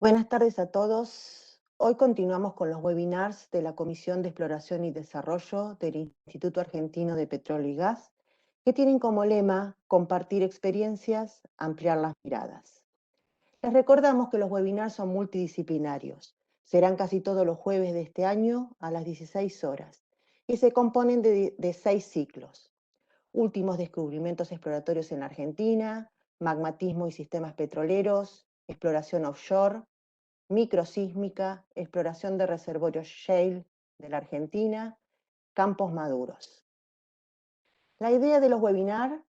Buenas tardes a todos. Hoy continuamos con los webinars de la Comisión de Exploración y Desarrollo del Instituto Argentino de Petróleo y Gas, que tienen como lema compartir experiencias, ampliar las miradas. Les recordamos que los webinars son multidisciplinarios. Serán casi todos los jueves de este año a las 16 horas y se componen de 6 ciclos. Últimos descubrimientos exploratorios en Argentina, magmatismo y sistemas petroleros, exploración offshore, microsísmica, exploración de reservorios shale de la Argentina, campos maduros. La idea de los webinars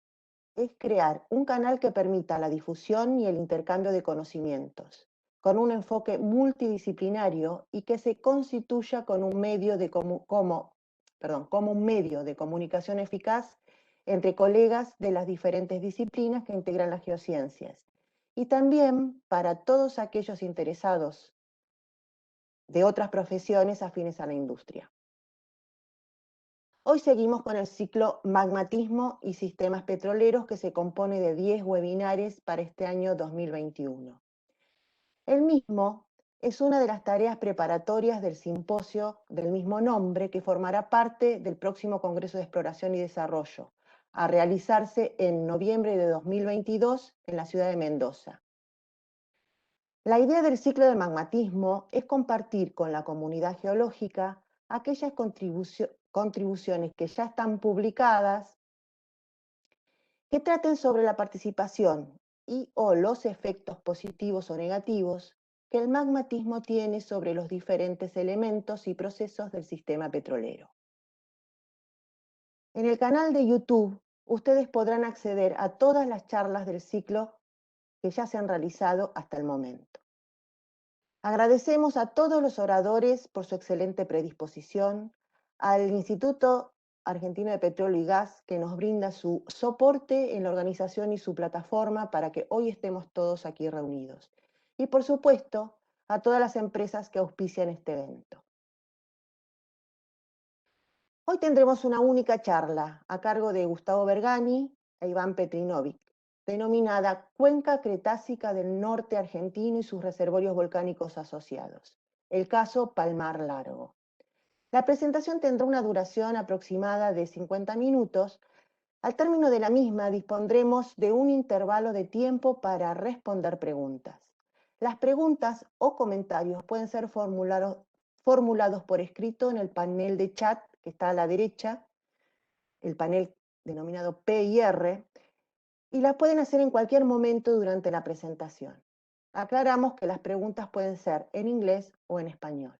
es crear un canal que permita la difusión y el intercambio de conocimientos, con un enfoque multidisciplinario y que se constituya con un medio como un medio de comunicación eficaz entre colegas de las diferentes disciplinas que integran las geociencias, y también para todos aquellos interesados de otras profesiones afines a la industria. Hoy seguimos con el ciclo Magmatismo y Sistemas Petroleros, que se compone de 10 webinares para este año 2021. El mismo es una de las tareas preparatorias del simposio del mismo nombre, que formará parte del próximo Congreso de Exploración y Desarrollo, a realizarse en noviembre de 2022 en la ciudad de Mendoza. La idea del ciclo del magmatismo es compartir con la comunidad geológica aquellas contribuciones que ya están publicadas, que traten sobre la participación y o los efectos positivos o negativos que el magmatismo tiene sobre los diferentes elementos y procesos del sistema petrolero. En el canal de YouTube, ustedes podrán acceder a todas las charlas del ciclo que ya se han realizado hasta el momento. Agradecemos a todos los oradores por su excelente predisposición, al Instituto Argentino de Petróleo y Gas, que nos brinda su soporte en la organización y su plataforma para que hoy estemos todos aquí reunidos. Y por supuesto, a todas las empresas que auspician este evento. Hoy tendremos una única charla a cargo de Gustavo Bergani e Iván Petrinovic, denominada Cuenca Cretácica del Norte Argentino y sus reservorios volcánicos asociados, el caso Palmar Largo. La presentación tendrá una duración aproximada de 50 minutos. Al término de la misma dispondremos de un intervalo de tiempo para responder preguntas. Las preguntas o comentarios pueden ser formulados por escrito en el panel de chat que está a la derecha, el panel denominado P y R, y las pueden hacer en cualquier momento durante la presentación. Aclaramos que las preguntas pueden ser en inglés o en español.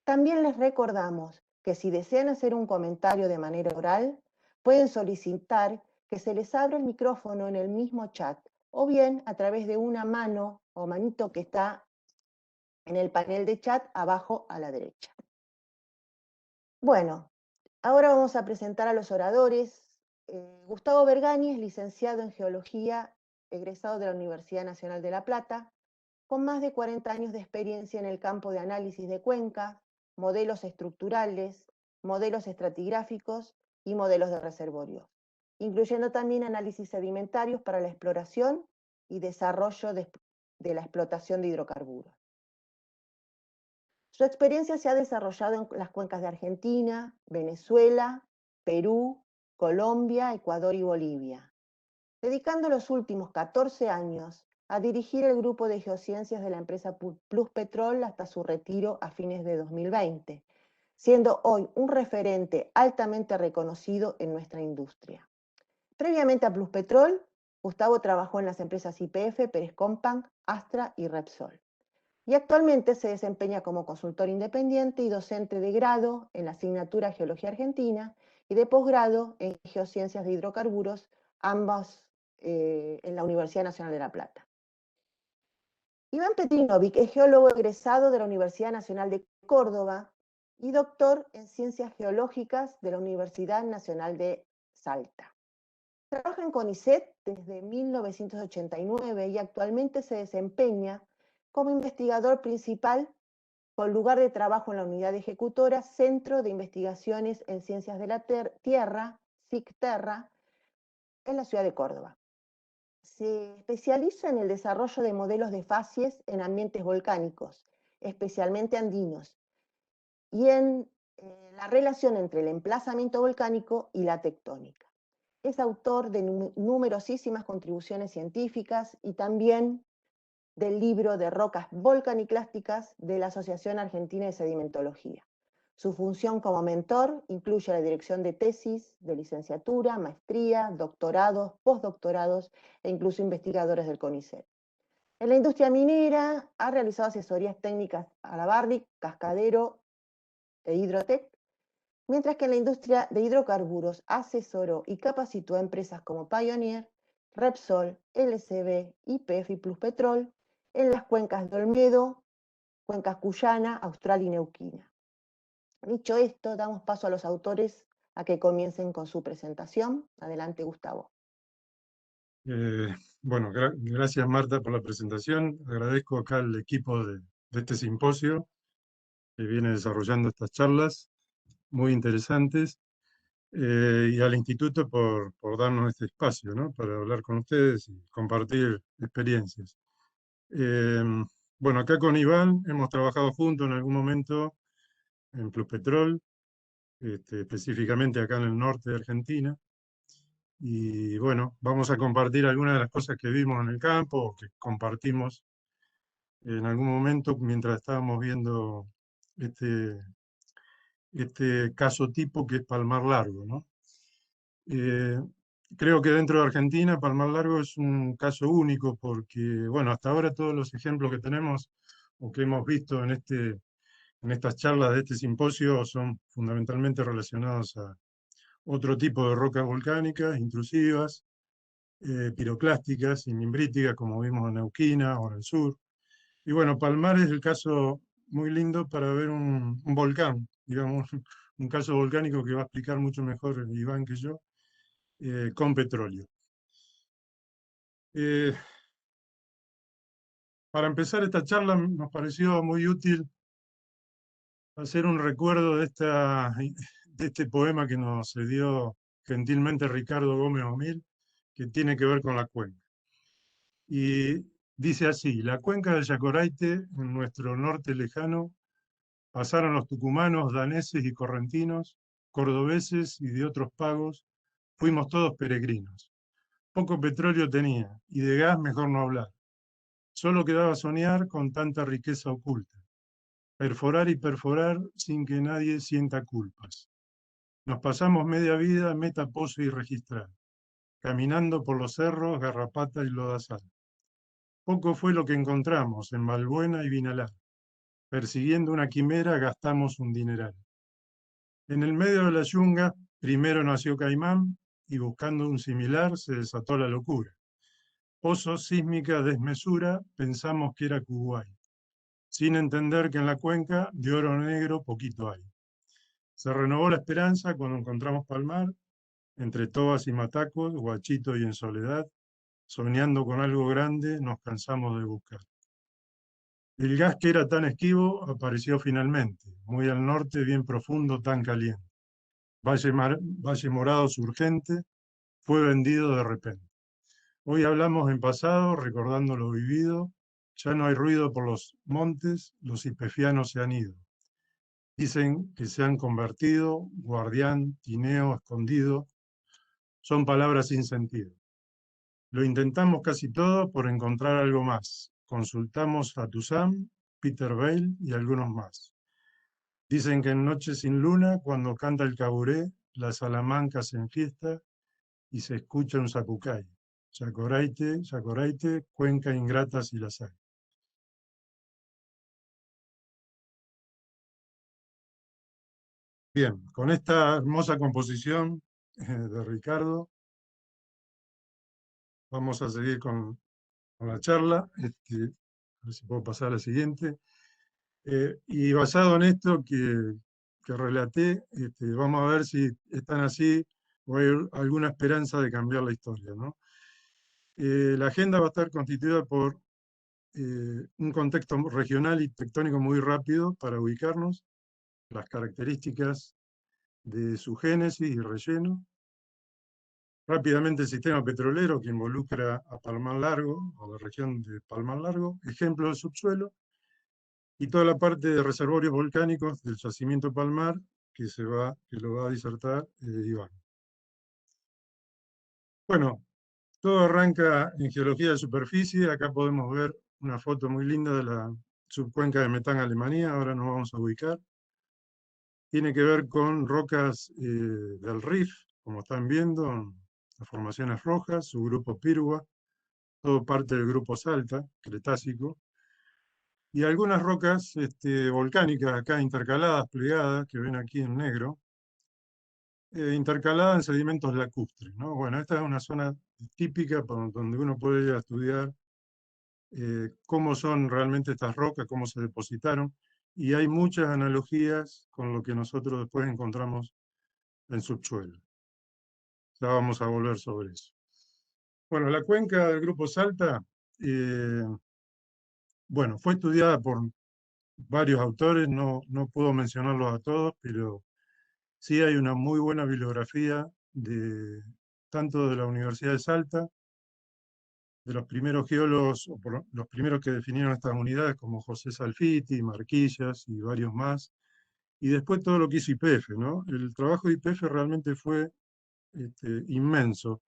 También les recordamos que si desean hacer un comentario de manera oral, pueden solicitar que se les abra el micrófono en el mismo chat o bien a través de una mano o manito que está en el panel de chat abajo a la derecha. Bueno, ahora vamos a presentar a los oradores. Gustavo Bergani es licenciado en Geología, egresado de la Universidad Nacional de La Plata, con más de 40 años de experiencia en el campo de análisis de cuencas, modelos estructurales, modelos estratigráficos y modelos de reservorios, incluyendo también análisis sedimentarios para la exploración y desarrollo de la explotación de hidrocarburos. Su experiencia se ha desarrollado en las cuencas de Argentina, Venezuela, Perú, Colombia, Ecuador y Bolivia, dedicando los últimos 14 años a dirigir el grupo de geociencias de la empresa Pluspetrol hasta su retiro a fines de 2020, siendo hoy un referente altamente reconocido en nuestra industria. Previamente a Pluspetrol, Gustavo trabajó en las empresas YPF, Pérez Companc, Astra y Repsol. Y actualmente se desempeña como consultor independiente y docente de grado en la asignatura Geología Argentina y de posgrado en Geociencias de Hidrocarburos, ambas en la Universidad Nacional de La Plata. Iván Petrinovic es geólogo egresado de la Universidad Nacional de Córdoba y doctor en Ciencias Geológicas de la Universidad Nacional de Salta. Trabaja en CONICET desde 1989 y actualmente se desempeña como investigador principal con lugar de trabajo en la unidad ejecutora Centro de Investigaciones en Ciencias de la Tierra, CICTERRA, en la ciudad de Córdoba. Se especializa en el desarrollo de modelos de facies en ambientes volcánicos, especialmente andinos, y en la relación entre el emplazamiento volcánico y la tectónica. Es autor de numerosísimas contribuciones científicas y también del libro de rocas volcaniclásticas de la Asociación Argentina de Sedimentología. Su función como mentor incluye la dirección de tesis, de licenciatura, maestría, doctorados, postdoctorados e incluso investigadores del CONICET. En la industria minera ha realizado asesorías técnicas a la Barrick, Cascadero e Hidrotec, mientras que en la industria de hidrocarburos asesoró y capacitó a empresas como Pioneer, Repsol, LCB, YPF y Pluspetrol en las cuencas de Olmedo, cuencas Cuyana, Austral y Neuquina. Dicho esto, damos paso a los autores a que comiencen con su presentación. Adelante, Gustavo. Bueno, gracias Marta por la presentación. Agradezco acá al equipo de este simposio que viene desarrollando estas charlas muy interesantes y al instituto por darnos este espacio, ¿no? Para hablar con ustedes y compartir experiencias. Eh, bueno, acá con Iván hemos trabajado juntos en algún momento en Pluspetrol, específicamente acá en el norte de Argentina. Y bueno, vamos a compartir algunas de las cosas que vimos en el campo o que compartimos en algún momento mientras estábamos viendo este, este caso tipo que es Palmar Largo, ¿no? Eh, Creo que dentro de Argentina Palmar Largo es un caso único porque, bueno, hasta ahora todos los ejemplos que tenemos o que hemos visto en estas charlas de este simposio son fundamentalmente relacionados a otro tipo de rocas volcánicas intrusivas, piroclásticas y mimbríticas, como vimos en Neuquina o en el sur. Y bueno, Palmar es el caso muy lindo para ver un volcán, digamos, un caso volcánico que va a explicar mucho mejor Iván que yo, con petróleo. Eh, para empezar esta charla nos pareció muy útil hacer un recuerdo de este poema que nos dio gentilmente Ricardo Gómez Omil, que tiene que ver con la cuenca. Y dice así: la cuenca del Yacoraite, en nuestro norte lejano, pasaron los tucumanos, daneses y correntinos, cordobeses y de otros pagos, fuimos todos peregrinos. Poco petróleo tenía, y de gas mejor no hablar. Solo quedaba soñar con tanta riqueza oculta, perforar y perforar sin que nadie sienta culpas. Nos pasamos media vida meta pozo y registrar, caminando por los cerros, garrapata y lodazal. Poco fue lo que encontramos en Malbuena y Vinalar. Persiguiendo una quimera gastamos un dineral. En el medio de la yunga, primero nació Caimán y buscando un similar se desató la locura. Pozo sísmica desmesura, pensamos que era Kuwait, sin entender que en la cuenca de oro negro poquito hay. Se renovó la esperanza cuando encontramos Palmar, entre Tobas y Matacos, Guachito y en Soledad, soñando con algo grande, nos cansamos de buscar. El gas que era tan esquivo apareció finalmente, muy al norte, bien profundo, tan caliente. Valle Morado surgente, fue vendido de repente. Hoy hablamos en pasado, recordando lo vivido, ya no hay ruido por los montes, los hipefianos se han ido. Dicen que se han convertido, guardián, tineo, escondido, son palabras sin sentido. Lo intentamos casi todo por encontrar algo más. Consultamos a Toussaint, Peter Bale y algunos más. Dicen que en Noche sin luna, cuando canta el caburé, la Salamanca se enfiesta y se escucha un zapucay. Yacoraite, Yacoraite, cuenca ingrata si las hay. Bien, con esta hermosa composición de Ricardo, vamos a seguir con la charla. A ver si puedo pasar a la siguiente. Y basado en esto que relaté, vamos a ver si están así o hay alguna esperanza de cambiar la historia, ¿no? La agenda va a estar constituida por un contexto regional y tectónico muy rápido para ubicarnos, las características de su génesis y relleno, Rápidamente el sistema petrolero que involucra a Palmar Largo, o la región de Palmar Largo, ejemplo del subsuelo, y toda la parte de reservorios volcánicos del yacimiento Palmar que lo va a disertar Iván. Bueno, todo arranca en geología de superficie. Acá podemos ver una foto muy linda de la subcuenca de Metán, Alemania. Ahora nos vamos a ubicar. Tiene que ver con rocas del Rif, como están viendo, las formaciones rojas, su grupo Pirua, todo parte del grupo Salta, Cretácico, y algunas rocas volcánicas acá intercaladas, plegadas, que ven aquí en negro, intercaladas en sedimentos lacustres, ¿no? Bueno, esta es una zona típica donde uno puede ir a estudiar cómo son realmente estas rocas, cómo se depositaron, y hay muchas analogías con lo que nosotros después encontramos en subsuelo. Ya vamos a volver sobre eso. Bueno, la cuenca del Grupo Salta, bueno, fue estudiada por varios autores, no puedo mencionarlos a todos, pero sí hay una muy buena bibliografía tanto de la Universidad de Salta, de los primeros geólogos, o por los primeros que definieron estas unidades, como José Salfiti, Marquillas y varios más, y después todo lo que hizo YPF, ¿no? El trabajo de YPF realmente fue inmenso,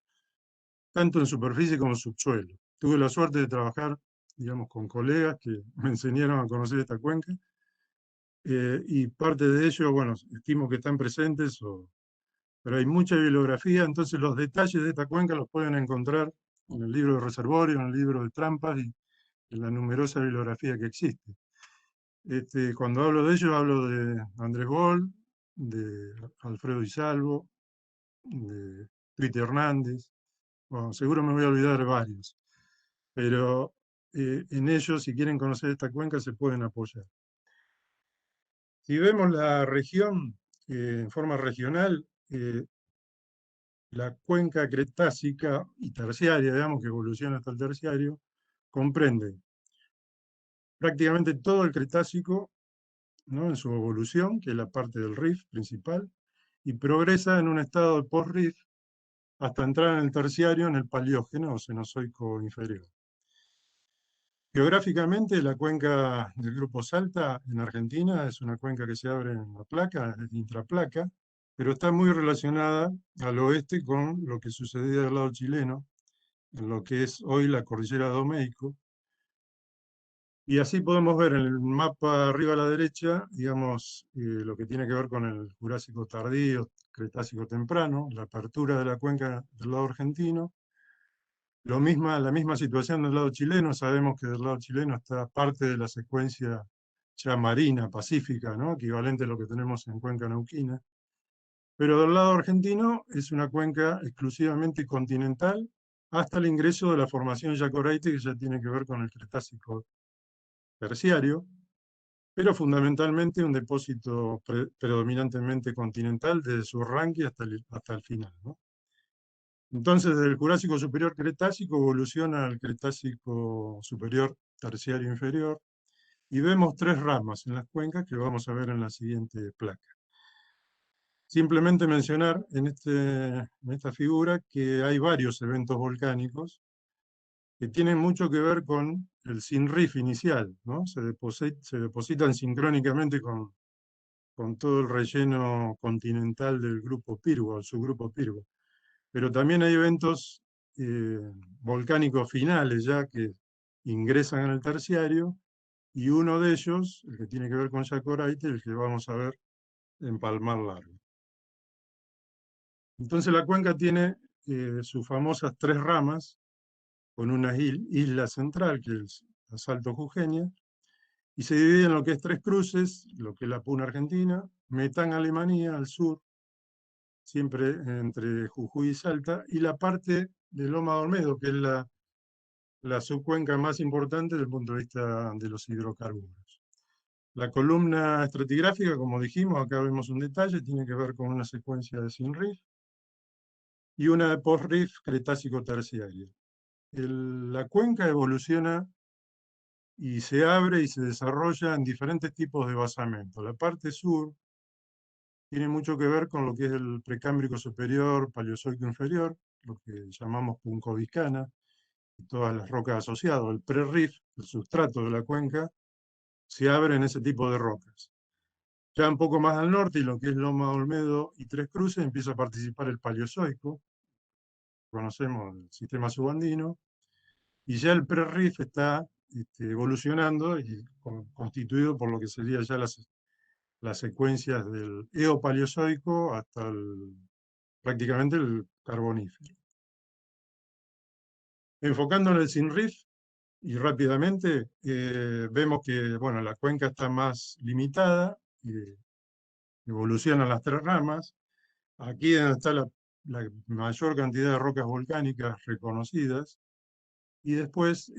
tanto en superficie como en subsuelo. Tuve la suerte de trabajar, digamos, con colegas que me enseñaron a conocer esta cuenca, y parte de ello, bueno, estimo que están presentes, pero hay mucha bibliografía, entonces los detalles de esta cuenca los pueden encontrar en el libro de reservorio, en el libro de trampas y en la numerosa bibliografía que existe. Cuando hablo de ello, hablo de Andrés Boll, de Alfredo Di Salvo, de Trite Hernández. Bueno, seguro me voy a olvidar de varios, pero en ellos, si quieren conocer esta cuenca, se pueden apoyar. Si vemos la región en forma regional, la cuenca cretácica y terciaria, digamos, que evoluciona hasta el terciario, comprende prácticamente todo el Cretácico, ¿no?, en su evolución, que es la parte del Rif principal, y progresa en un estado de post-Rif hasta entrar en el terciario, en el Paleógeno o Cenozoico inferior. Geográficamente, la cuenca del Grupo Salta en Argentina es una cuenca que se abre en la placa, es intraplaca, pero está muy relacionada al oeste con lo que sucedía del lado chileno, en lo que es hoy la cordillera de Domeico. Y así podemos ver en el mapa arriba a la derecha, digamos, lo que tiene que ver con el Jurásico tardío, Cretácico temprano, la apertura de la cuenca del lado argentino. La misma situación del lado chileno, sabemos que del lado chileno está parte de la secuencia ya marina, pacífica, ¿no?, equivalente a lo que tenemos en Cuenca Neuquina. Pero del lado argentino es una cuenca exclusivamente continental, hasta el ingreso de la formación Yacoraite, que ya tiene que ver con el Cretácico terciario, pero fundamentalmente un depósito predominantemente continental desde su arranque hasta el final, ¿no? Entonces, desde el Jurásico superior Cretácico evoluciona al Cretácico superior terciario inferior, y vemos tres ramas en las cuencas que vamos a ver en la siguiente placa. Simplemente mencionar en esta figura que hay varios eventos volcánicos que tienen mucho que ver con el SINRIF inicial, ¿no? Se depositan sincrónicamente con todo el relleno continental del grupo Pirua, el subgrupo Pirua. Pero también hay eventos volcánicos finales ya que ingresan en el terciario, y uno de ellos, el que tiene que ver con Yacoraite, el que vamos a ver en Palmar Largo. Entonces la cuenca tiene sus famosas tres ramas, con una isla central, que es el Salto Jujeña, y se divide en lo que es Tres Cruces, lo que es la Puna Argentina, Metán Alemania al sur, siempre entre Jujuy y Salta, y la parte de Loma de Olmedo, que es la subcuenca más importante desde el punto de vista de los hidrocarburos. La columna estratigráfica, como dijimos, acá vemos un detalle, tiene que ver con una secuencia de SINRIF y una de post-RIF Cretácico terciario. La cuenca evoluciona y se abre y se desarrolla en diferentes tipos de basamento. La parte sur tiene mucho que ver con lo que es el Precámbrico superior, Paleozoico inferior, lo que llamamos puncoviscana, y todas las rocas asociadas, el pre-rift, el sustrato de la cuenca, se abre en ese tipo de rocas. Ya un poco más al norte, y lo que es Loma de Olmedo y Tres Cruces, empieza a participar el Paleozoico, conocemos el sistema subandino, y ya el pre-rift está evolucionando y constituido por lo que sería ya las secuencias del Eopaleozoico hasta prácticamente el Carbonífero. Enfocando en el Sinrift, y rápidamente vemos que bueno, la cuenca está más limitada, evolucionan las tres ramas. Aquí es donde está la mayor cantidad de rocas volcánicas reconocidas, y después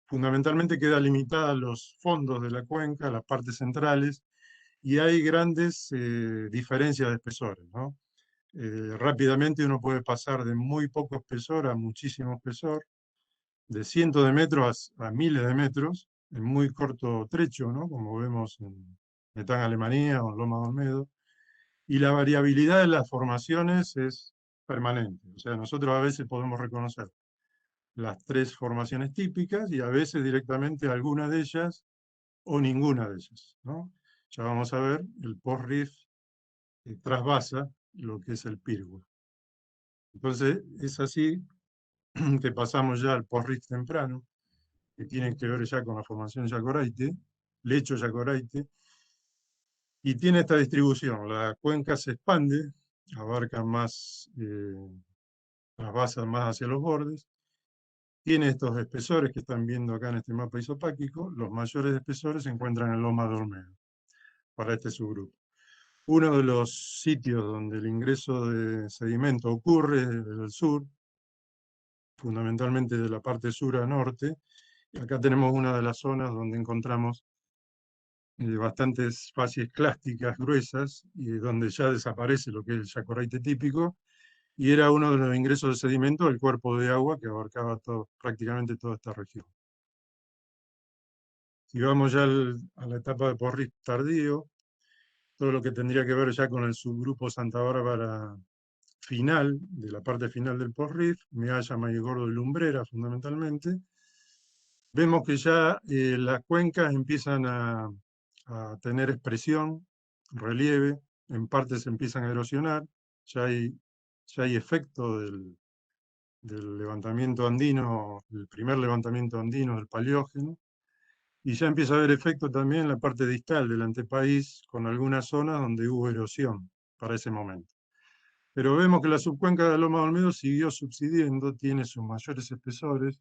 fundamentalmente queda limitada a los fondos de la cuenca, las partes centrales, y hay grandes diferencias de espesores, ¿no? Rápidamente uno puede pasar de muy poco espesor a muchísimo espesor, de cientos de metros a miles de metros, en muy corto trecho, ¿no? Como vemos en Metán, Alemania o en Loma de Olmedo. Y la variabilidad de las formaciones es permanente. O sea, nosotros a veces podemos reconocer las tres formaciones típicas y a veces directamente alguna de ellas o ninguna de ellas, ¿no? Ya vamos a ver el post-rift trasvasa lo que es el Pirgua. Entonces, es así que pasamos ya al post-rift temprano, que tiene que ver ya con la formación Yacoraite, lecho Yacoraite, y tiene esta distribución. La cuenca se expande, abarca más, trasvasa más hacia los bordes, tiene estos espesores que están viendo acá en este mapa isopáquico. Los mayores espesores se encuentran en Loma de Olmedo, para este subgrupo. Uno de los sitios donde el ingreso de sedimento ocurre es desde el sur, fundamentalmente de la parte sur a norte. Y acá tenemos una de las zonas donde encontramos bastantes facies clásticas gruesas, y donde ya desaparece lo que es el yacoraite típico, y era uno de los ingresos de sedimento del cuerpo de agua que abarcaba prácticamente toda esta región. Si vamos ya a la etapa de Porrift tardío, todo lo que tendría que ver ya con el subgrupo Santa Bárbara final, de la parte final del Porrift, Mealla, Maigordo y Lumbrera fundamentalmente, vemos que ya las cuencas empiezan a tener expresión, relieve, en partes se empiezan a erosionar, ya hay efecto del levantamiento andino, el primer levantamiento andino del Paleógeno, y ya empieza a haber efecto también en la parte distal del antepaís, con algunas zonas donde hubo erosión para ese momento. Pero vemos que la subcuenca de Loma de Olmedo siguió subsidiendo, tiene sus mayores espesores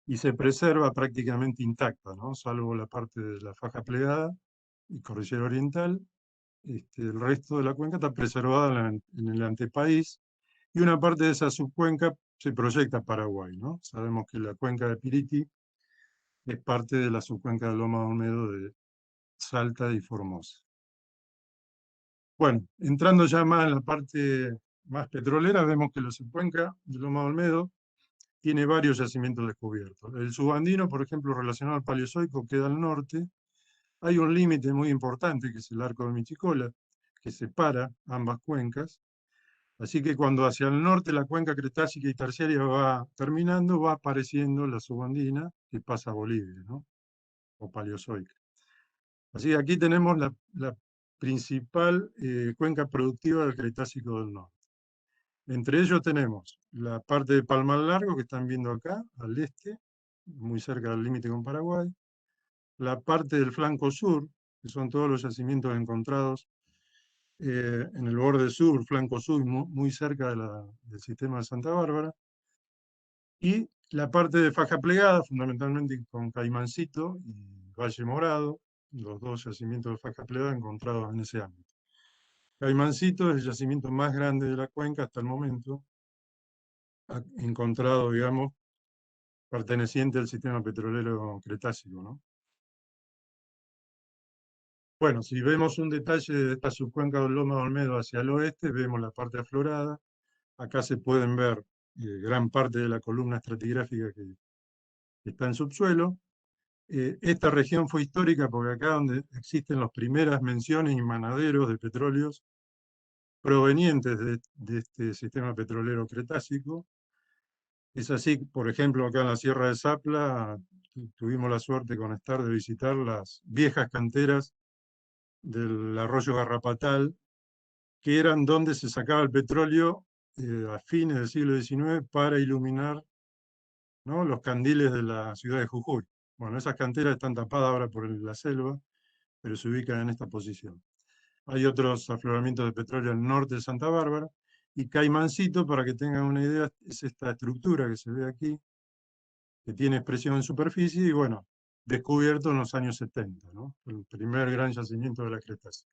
y se preserva prácticamente intacta, ¿no? Salvo la parte de la faja plegada y cordillera oriental. El resto de la cuenca está preservada en el antepaís, y una parte de esa subcuenca se proyecta a Paraguay, ¿no? Sabemos que la cuenca de Piriti es parte de la subcuenca de Loma de Olmedo de Salta y Formosa. Bueno, entrando ya más en la parte más petrolera, vemos que la subcuenca de Loma de Olmedo tiene varios yacimientos descubiertos. El subandino, por ejemplo, relacionado al Paleozoico, queda al norte. Hay un límite muy importante, que es el arco de Michicola, que separa ambas cuencas. Así que cuando hacia el norte la cuenca cretácica y terciaria va terminando, va apareciendo la subandina, que pasa a Bolivia, ¿no? O Paleozoica. Así que aquí tenemos la principal cuenca productiva del Cretácico del Norte. Entre ellos tenemos la parte de Palmar Largo, que están viendo acá, al este, muy cerca del límite con Paraguay. La parte del flanco sur, que son todos los yacimientos encontrados en el borde sur, flanco sur, muy cerca del sistema de Santa Bárbara. Y la parte de faja plegada, fundamentalmente con Caimancito y Valle Morado, los dos yacimientos de faja plegada encontrados en ese ámbito. Caimancito es el yacimiento más grande de la cuenca hasta el momento, encontrado, digamos, perteneciente al sistema petrolero cretácico, ¿no? Bueno, si vemos un detalle de esta subcuenca de Loma de Olmedo hacia el oeste, vemos la parte aflorada. Acá se pueden ver gran parte de la columna estratigráfica que está en subsuelo. Esta región fue histórica porque acá donde existen las primeras menciones y manaderos de petróleos provenientes de este sistema petrolero cretácico. Es así, por ejemplo, acá en la Sierra de Zapla tuvimos la suerte con estar de visitar las viejas canteras del arroyo Garrapatal, que eran donde se sacaba el petróleo a fines del siglo XIX para iluminar, ¿no?, los candiles de la ciudad de Jujuy. Bueno, esas canteras están tapadas ahora por la selva, pero se ubican en esta posición. Hay otros afloramientos de petróleo al norte de Santa Bárbara, y Caimancito, para que tengan una idea, es esta estructura que se ve aquí, que tiene expresión en superficie, y bueno, descubierto en los años 70, ¿no?, el primer gran yacimiento de la Cretácica.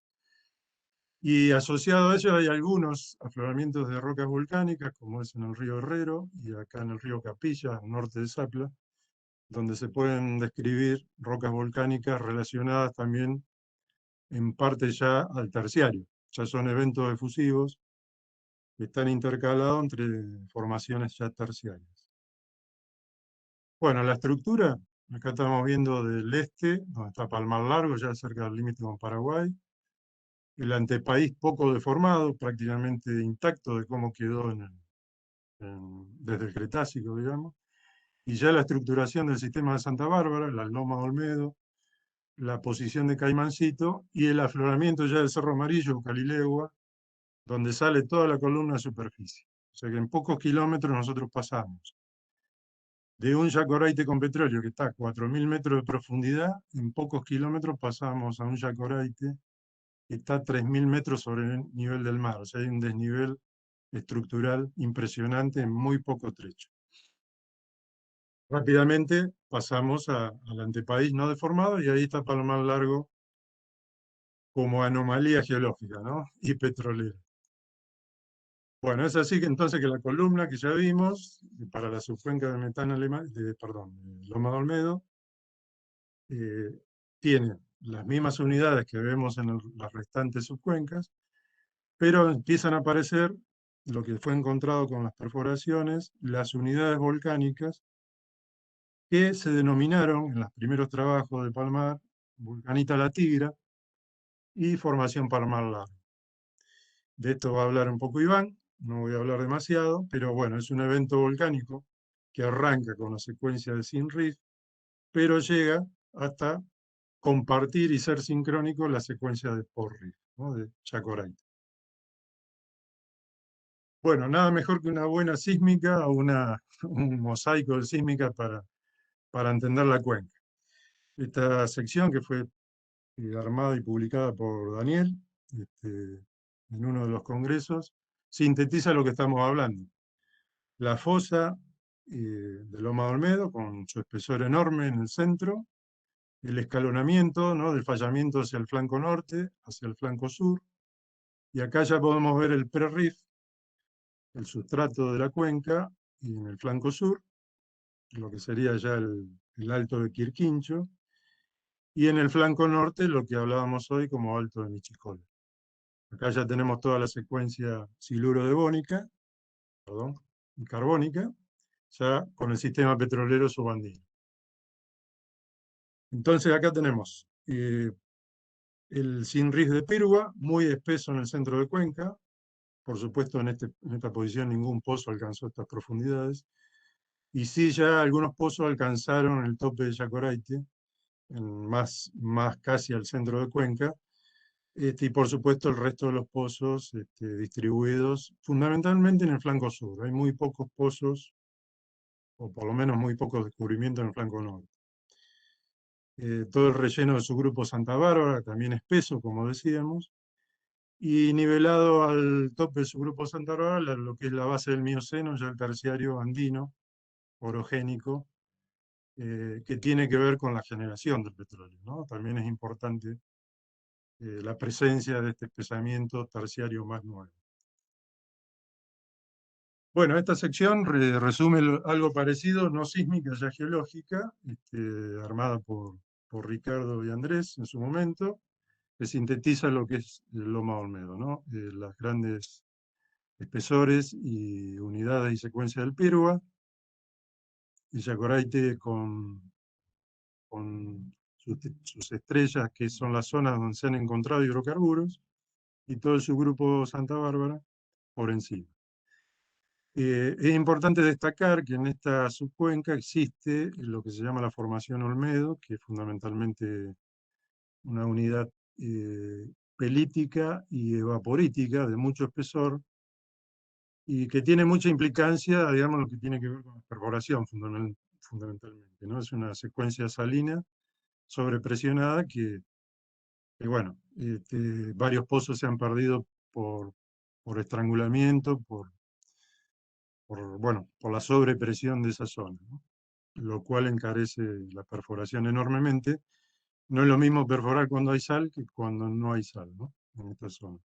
Y asociado a ello hay algunos afloramientos de rocas volcánicas, como es en el río Herrero y acá en el río Capilla, al norte de Zapla, donde se pueden describir rocas volcánicas relacionadas también en parte ya al terciario. Ya son eventos efusivos que están intercalados entre formaciones ya terciarias. Bueno, la estructura, acá estamos viendo del este, donde está Palmar Largo, ya cerca del límite con Paraguay. El antepaís poco deformado, prácticamente intacto de cómo quedó desde el Cretácico, digamos. Y ya la estructuración del sistema de Santa Bárbara, la loma de Olmedo, la posición de Caimancito y el afloramiento ya del Cerro Amarillo, Calilegua, donde sale toda la columna de superficie. O sea que en pocos kilómetros nosotros pasamos de un yacoraite con petróleo que está a 4.000 metros de profundidad, en pocos kilómetros pasamos a un yacoraite que está a 3.000 metros sobre el nivel del mar. O sea, hay un desnivel estructural impresionante en muy poco trecho. Rápidamente pasamos al antepaís no deformado, y ahí está Palmar Largo como anomalía geológica, ¿no?, y petrolera. Bueno, es así que entonces que la columna que ya vimos para la subcuenca de Metana, Loma de Olmedo, tiene las mismas unidades que vemos en las restantes subcuencas, pero empiezan a aparecer lo que fue encontrado con las perforaciones, las unidades volcánicas que se denominaron en los primeros trabajos de Palmar Vulcanita La Tigra y Formación Palmar Largo. De esto va a hablar un poco Iván, no voy a hablar demasiado, pero bueno, es un evento volcánico que arranca con la secuencia de Sinrif, pero llega hasta compartir y ser sincrónico la secuencia de Porrif, ¿no?, de Chacoraite. Bueno, nada mejor que una buena sísmica o un mosaico de sísmica para entender la cuenca. Esta sección, que fue armada y publicada por Daniel en uno de los congresos, sintetiza lo que estamos hablando. La fosa de Loma de Olmedo, con su espesor enorme en el centro, el escalonamiento, ¿no?, del fallamiento hacia el flanco norte, hacia el flanco sur, y acá ya podemos ver el prerif, el sustrato de la cuenca, y en el flanco sur, lo que sería ya el Alto de Quirquincho, y en el flanco norte lo que hablábamos hoy como Alto de Michicola. Acá ya tenemos toda la secuencia siluro-devónica, perdón, carbónica, ya con el sistema petrolero subandino. Entonces acá tenemos el Sinrif de Pirua, muy espeso en el centro de cuenca. Por supuesto, en esta posición ningún pozo alcanzó estas profundidades. Y sí, ya algunos pozos alcanzaron el tope de Yacoraite, más casi al centro de cuenca. Y por supuesto el resto de los pozos distribuidos fundamentalmente en el flanco sur. Hay muy pocos pozos, o por lo menos muy pocos descubrimientos en el flanco norte. Todo el relleno de su grupo Santa Bárbara, también espeso, como decíamos, y nivelado al tope de su grupo Santa Bárbara, lo que es la base del Mioceno, ya el terciario andino, orogénico, que tiene que ver con la generación del petróleo, ¿no? También es importante la presencia de este espesamiento terciario más nuevo. Bueno, esta sección resume algo parecido, no sísmica, ya geológica, armada por Ricardo y Andrés en su momento, que sintetiza lo que es el Loma de Olmedo, ¿no? Las grandes espesores y unidades y secuencias del Pirua, y Yacoraite con sus estrellas, que son las zonas donde se han encontrado hidrocarburos, y todo el subgrupo Santa Bárbara por encima. Es importante destacar que en esta subcuenca existe lo que se llama la formación Olmedo, que es fundamentalmente una unidad pelítica y evaporítica de mucho espesor y que tiene mucha implicancia, digamos, lo que tiene que ver con la perforación fundamentalmente, ¿no? Es una secuencia salina sobrepresionada que bueno, varios pozos se han perdido por estrangulamiento, bueno, por la sobrepresión de esa zona, ¿no? Lo cual encarece la perforación enormemente. No es lo mismo perforar cuando hay sal que cuando no hay sal, ¿no? En esta zona.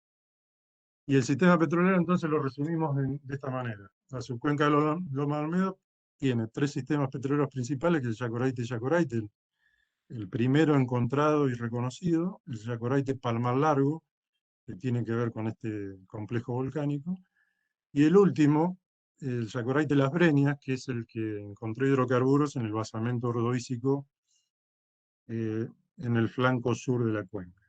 Y el sistema petrolero entonces lo resumimos de esta manera. La subcuenca de Loma de Olmedo tiene tres sistemas petroleros principales, que es el Yacoraite y Yacoraite. El primero encontrado y reconocido, el Yacoraite Palmar Largo, que tiene que ver con este complejo volcánico. Y el último, el Yacoraite Las Breñas, que es el que encontró hidrocarburos en el basamento ordovícico en el flanco sur de la cuenca.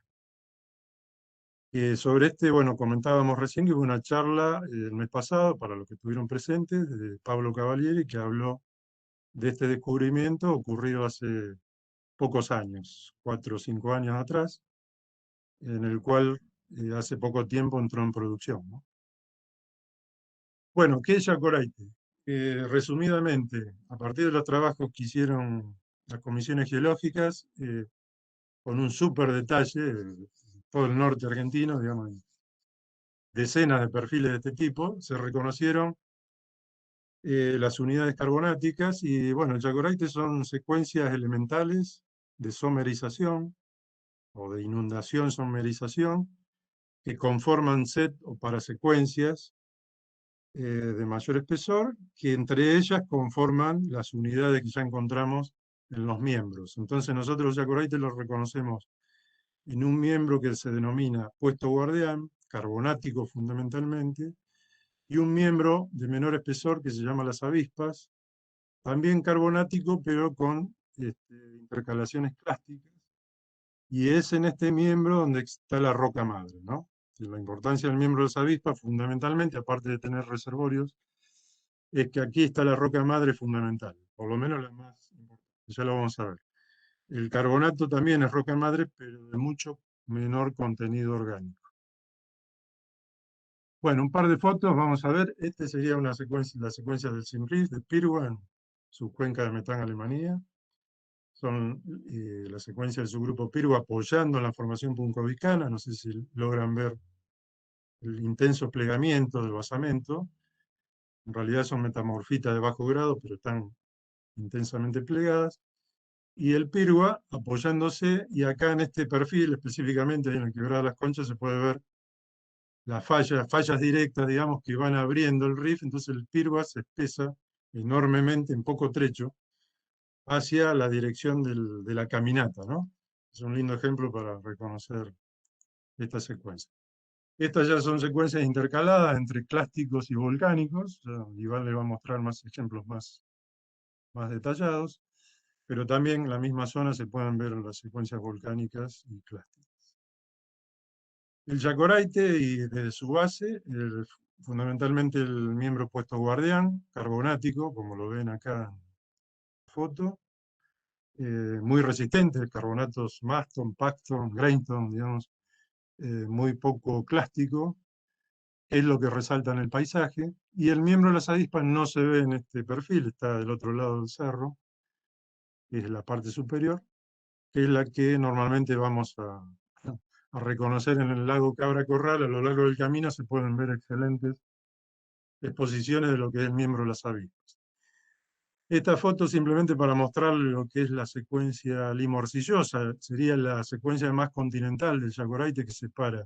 Sobre este, bueno, comentábamos recién que hubo una charla el mes pasado, para los que estuvieron presentes, de Pablo Cavalieri, que habló de este descubrimiento ocurrido hace pocos años, 4 o 5 años atrás, en el cual hace poco tiempo entró en producción, ¿no? Bueno, ¿qué es Yacoraite? Resumidamente, a partir de los trabajos que hicieron las comisiones geológicas, con un súper detalle, todo el norte argentino, digamos, decenas de perfiles de este tipo, se reconocieron las unidades carbonáticas y, bueno, el Yacoraite son secuencias elementales de somerización o de inundación-somerización que conforman set o parasecuencias de mayor espesor, que entre ellas conforman las unidades que ya encontramos en los miembros. Entonces nosotros los Yacoraite los reconocemos en un miembro que se denomina puesto guardián, carbonático fundamentalmente, y un miembro de menor espesor que se llama las avispas, también carbonático, pero con intercalaciones clásticas, y es en este miembro donde está la roca madre, ¿no? Y la importancia del miembro de las avispas, fundamentalmente, aparte de tener reservorios, es que aquí está la roca madre fundamental, por lo menos la más importante, ya lo vamos a ver. El carbonato también es roca madre, pero de mucho menor contenido orgánico. Bueno, un par de fotos, vamos a ver. Este sería una secuencia, la secuencia del Simris, de Pirwa, en su cuenca de Metán, Alemania. Son la secuencia del subgrupo Pirwa apoyando en la formación puncovicana. No sé si logran ver el intenso plegamiento del basamento. En realidad son metamorfitas de bajo grado, pero están intensamente plegadas. Y el Pirwa apoyándose, y acá en este perfil, específicamente en el Quebrada de las Conchas, se puede ver las fallas directas, digamos, que van abriendo el rift, entonces el Pirwa se espesa enormemente en poco trecho hacia la dirección de la caminata, ¿no? Es un lindo ejemplo para reconocer esta secuencia. Estas ya son secuencias intercaladas entre clásticos y volcánicos. Iván le va a mostrar más ejemplos más detallados, pero también en la misma zona se pueden ver las secuencias volcánicas y clásticas. El Yacoraite y desde su base, fundamentalmente el miembro puesto guardián, carbonático, como lo ven acá en la foto, muy resistente, carbonatos Maston, Paxton, Greinton, digamos, muy poco clástico, es lo que resalta en el paisaje, y el miembro de las avispas no se ve en este perfil, está del otro lado del cerro, que es la parte superior, que es la que normalmente vamos a reconocer en el lago Cabra Corral. A lo largo del camino se pueden ver excelentes exposiciones de lo que es el miembro de las avispas. Esta foto simplemente para mostrar lo que es la secuencia limorcillosa, sería la secuencia más continental del Yacoraite, que separa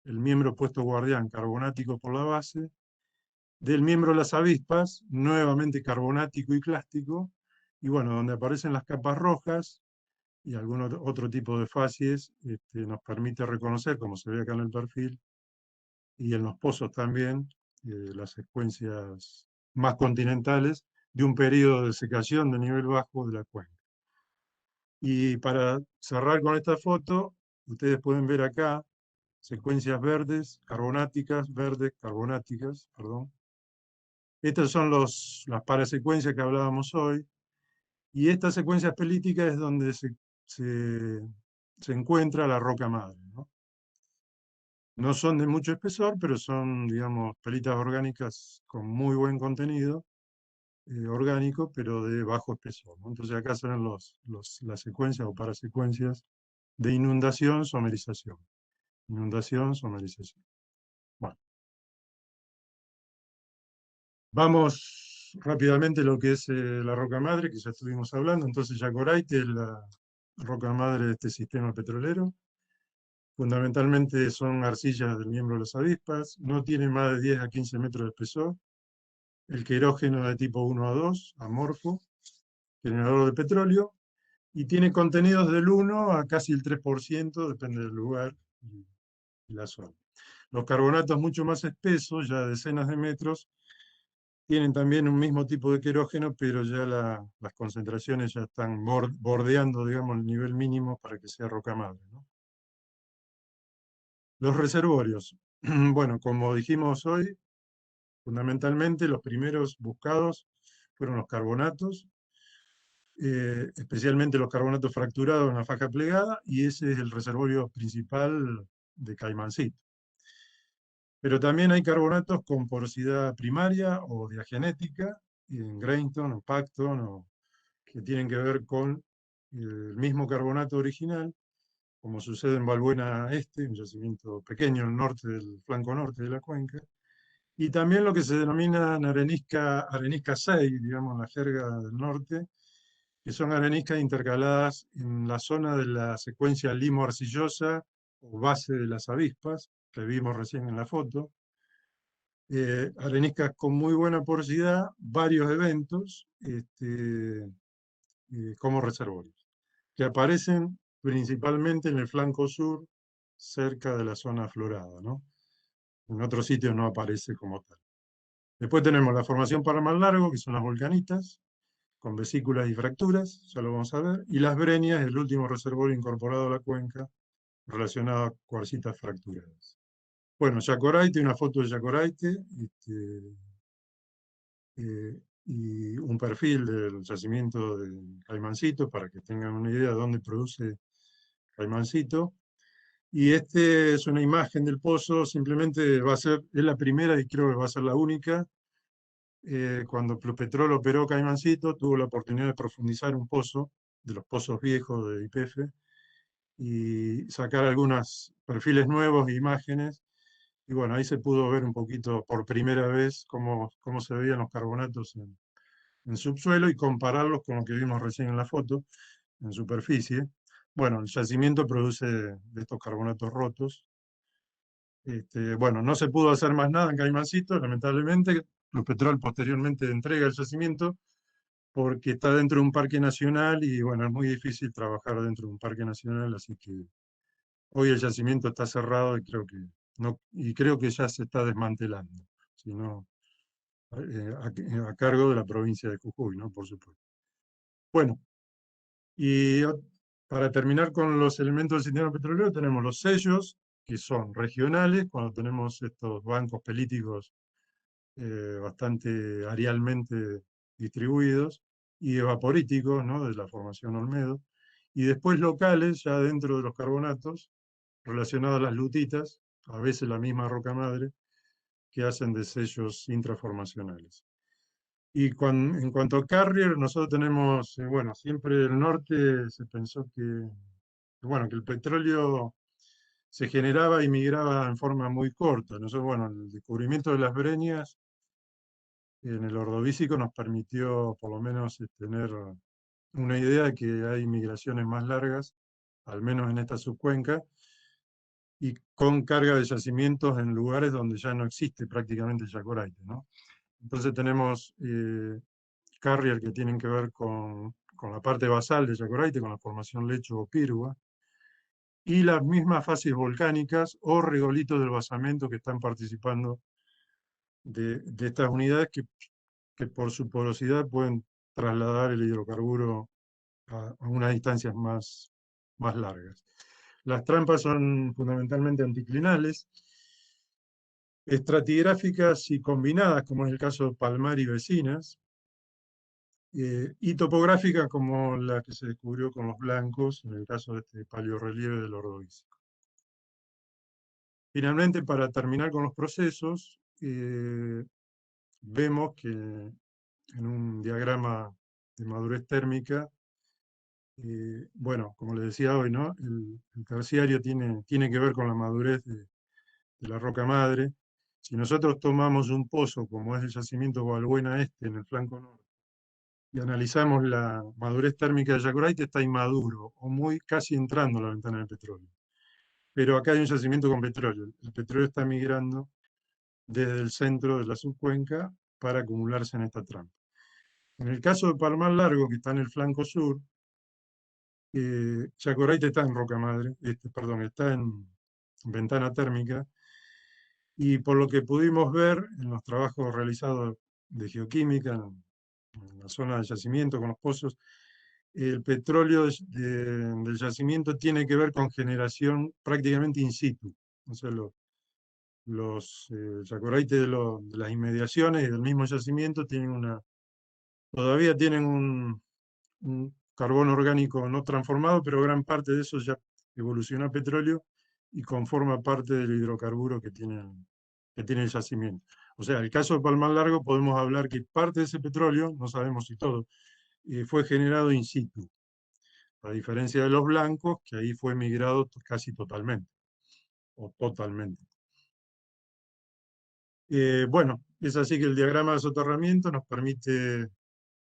el miembro puesto guardián carbonático por la base, del miembro de las avispas, nuevamente carbonático y clástico, y bueno, donde aparecen las capas rojas y algún otro tipo de facies, nos permite reconocer, como se ve acá en el perfil, y en los pozos también, las secuencias más continentales de un periodo de secación de nivel bajo de la cuenca. Y para cerrar con esta foto, ustedes pueden ver acá secuencias verdes, carbonáticas, perdón. Estas son las parasecuencias que hablábamos hoy, y esta secuencia pelítica es donde se encuentra la roca madre, ¿no? No son de mucho espesor, pero son, digamos, pelitas orgánicas con muy buen contenido orgánico, pero de bajo espesor, ¿no? Entonces acá se ven las secuencias o parasecuencias de inundación, somerización. Inundación, somerización. Bueno, vamos rápidamente a lo que es la roca madre, que ya estuvimos hablando. Entonces, Yacoraite es la roca madre de este sistema petrolero. Fundamentalmente son arcillas del miembro de las avispas, no tiene más de 10 a 15 metros de espesor. El querógeno de tipo 1 a 2, amorfo, generador de petróleo, y tiene contenidos del 1 a casi el 3%, depende del lugar y la zona. Los carbonatos mucho más espesos, ya decenas de metros, tienen también un mismo tipo de querógeno, pero ya las concentraciones ya están bordeando, digamos, el nivel mínimo para que sea roca madre, ¿no? Los reservorios. Bueno, como dijimos hoy, fundamentalmente los primeros buscados fueron los carbonatos, especialmente los carbonatos fracturados en la faja plegada, y ese es el reservorio principal de Caimancito. Pero también hay carbonatos con porosidad primaria o diagenética, en Greyton o Pacton, que tienen que ver con el mismo carbonato original, como sucede en Valbuena Este, un yacimiento pequeño al norte del flanco norte de la cuenca, y también lo que se denomina arenisca 6, digamos, en la jerga del norte, que son areniscas intercaladas en la zona de la secuencia limo-arcillosa o base de las avispas, que vimos recién en la foto. Areniscas con muy buena porosidad, varios eventos como reservorios, que aparecen principalmente en el flanco sur, cerca de la zona florada, ¿no? En otros sitios no aparece como tal. Después tenemos la formación Paramal Largo, que son las volcanitas, con vesículas y fracturas, ya lo vamos a ver, y las Breñas, el último reservorio incorporado a la cuenca, relacionado a cuarcitas fracturadas. Bueno, Yacoraite, una foto de Yacoraite, y un perfil del yacimiento de Caimancito, para que tengan una idea de dónde produce Caimancito. Y este es una imagen del pozo, simplemente es la primera y creo que va a ser la única. Cuando Pluspetrol operó Caimancito, tuvo la oportunidad de profundizar un pozo, de los pozos viejos de YPF, y sacar algunos perfiles nuevos e imágenes. Y bueno, ahí se pudo ver un poquito por primera vez cómo se veían los carbonatos en subsuelo y compararlos con lo que vimos recién en la foto, en superficie. Bueno, el yacimiento produce de estos carbonatos rotos. Bueno, no se pudo hacer más nada en Caimancito, lamentablemente. Pluspetrol posteriormente entrega el yacimiento porque está dentro de un parque nacional y bueno, es muy difícil trabajar dentro de un parque nacional, así que hoy el yacimiento está cerrado y creo que ya se está desmantelando, si no, a cargo de la provincia de Jujuy, ¿no? Por supuesto. Bueno, y para terminar con los elementos del sistema petrolero, tenemos los sellos, que son regionales, cuando tenemos estos bancos pelíticos bastante arealmente distribuidos, y evaporíticos, ¿no? De la formación Olmedo, y después locales, ya dentro de los carbonatos, relacionados a las lutitas, a veces la misma roca madre, que hacen de sellos intraformacionales. Y en cuanto a carrier, nosotros tenemos, bueno, siempre el norte se pensó bueno, que el petróleo se generaba y migraba en forma muy corta. Nosotros, bueno, el descubrimiento de las Breñas en el Ordovícico nos permitió por lo menos tener una idea de que hay migraciones más largas, al menos en esta subcuenca, y con carga de yacimientos en lugares donde ya no existe prácticamente Yacoraite, ¿no? Entonces tenemos carrier que tienen que ver con la parte basal de Yacoraite, con la formación lecho o pirua, y las mismas fases volcánicas o regolitos del basamento que están participando de estas unidades que por su porosidad pueden trasladar el hidrocarburo a unas distancias más largas. Las trampas son fundamentalmente anticlinales, estratigráficas y combinadas, como es el caso de Palmar y Vecinas, y topográficas como la que se descubrió con los blancos, en el caso de este paleorrelieve del Ordovícico. Finalmente, para terminar con los procesos, vemos que en un diagrama de madurez térmica, bueno, como les decía hoy, ¿no? El terciario tiene que ver con la madurez de la roca madre. Si nosotros tomamos un pozo como es el yacimiento Balbuena Este en el flanco norte y analizamos la madurez térmica de Yacoraite, está inmaduro o muy casi entrando a la ventana del petróleo. Pero acá hay un yacimiento con petróleo. El petróleo está migrando desde el centro de la subcuenca para acumularse en esta trampa. En el caso de Palmar Largo, que está en el flanco sur, Yacoraite está en roca madre, perdón, está en ventana térmica, y por lo que pudimos ver en los trabajos realizados de geoquímica en la zona de yacimiento con los pozos, el petróleo del yacimiento tiene que ver con generación prácticamente in situ. O sea, los yacoraites de las inmediaciones y del mismo yacimiento todavía tienen un carbón orgánico no transformado, pero gran parte de eso ya evolucionó a petróleo y conforma parte del hidrocarburo que tiene el yacimiento. O sea, en el caso de Palmar Largo podemos hablar que parte de ese petróleo, no sabemos si todo, fue generado in situ, a diferencia de los blancos, que ahí fue migrado casi totalmente, o totalmente. Bueno, es así que el diagrama de soterramiento nos permite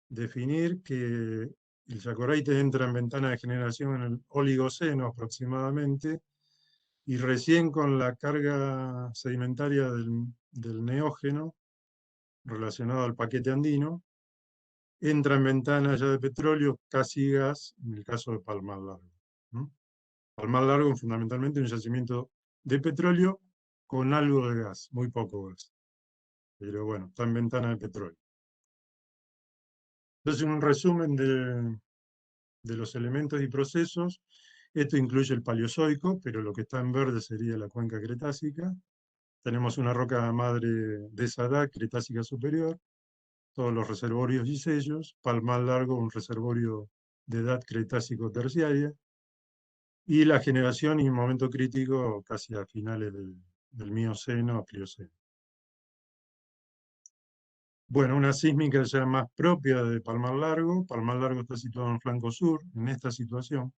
definir que el Yacoraite entra en ventana de generación en el Oligoceno aproximadamente, y recién con la carga sedimentaria del Neógeno, relacionado al paquete andino, entra en ventana ya de petróleo, casi gas, en el caso de Palmar Largo, ¿no? Palmar Largo fundamentalmente un yacimiento de petróleo con algo de gas, muy poco gas, pero bueno, está en ventana de petróleo. Entonces, un resumen de los elementos y procesos. Esto incluye el Paleozoico, pero lo que está en verde sería la cuenca Cretácica. Tenemos una roca madre de esa edad, Cretácica superior, todos los reservorios y sellos, Palmar Largo, un reservorio de edad Cretácico terciaria, y la generación y un momento crítico casi a finales del Mioceno a Plioceno. Bueno, una sísmica ya más propia de Palmar Largo. Palmar Largo está situado en el flanco sur, en esta situación.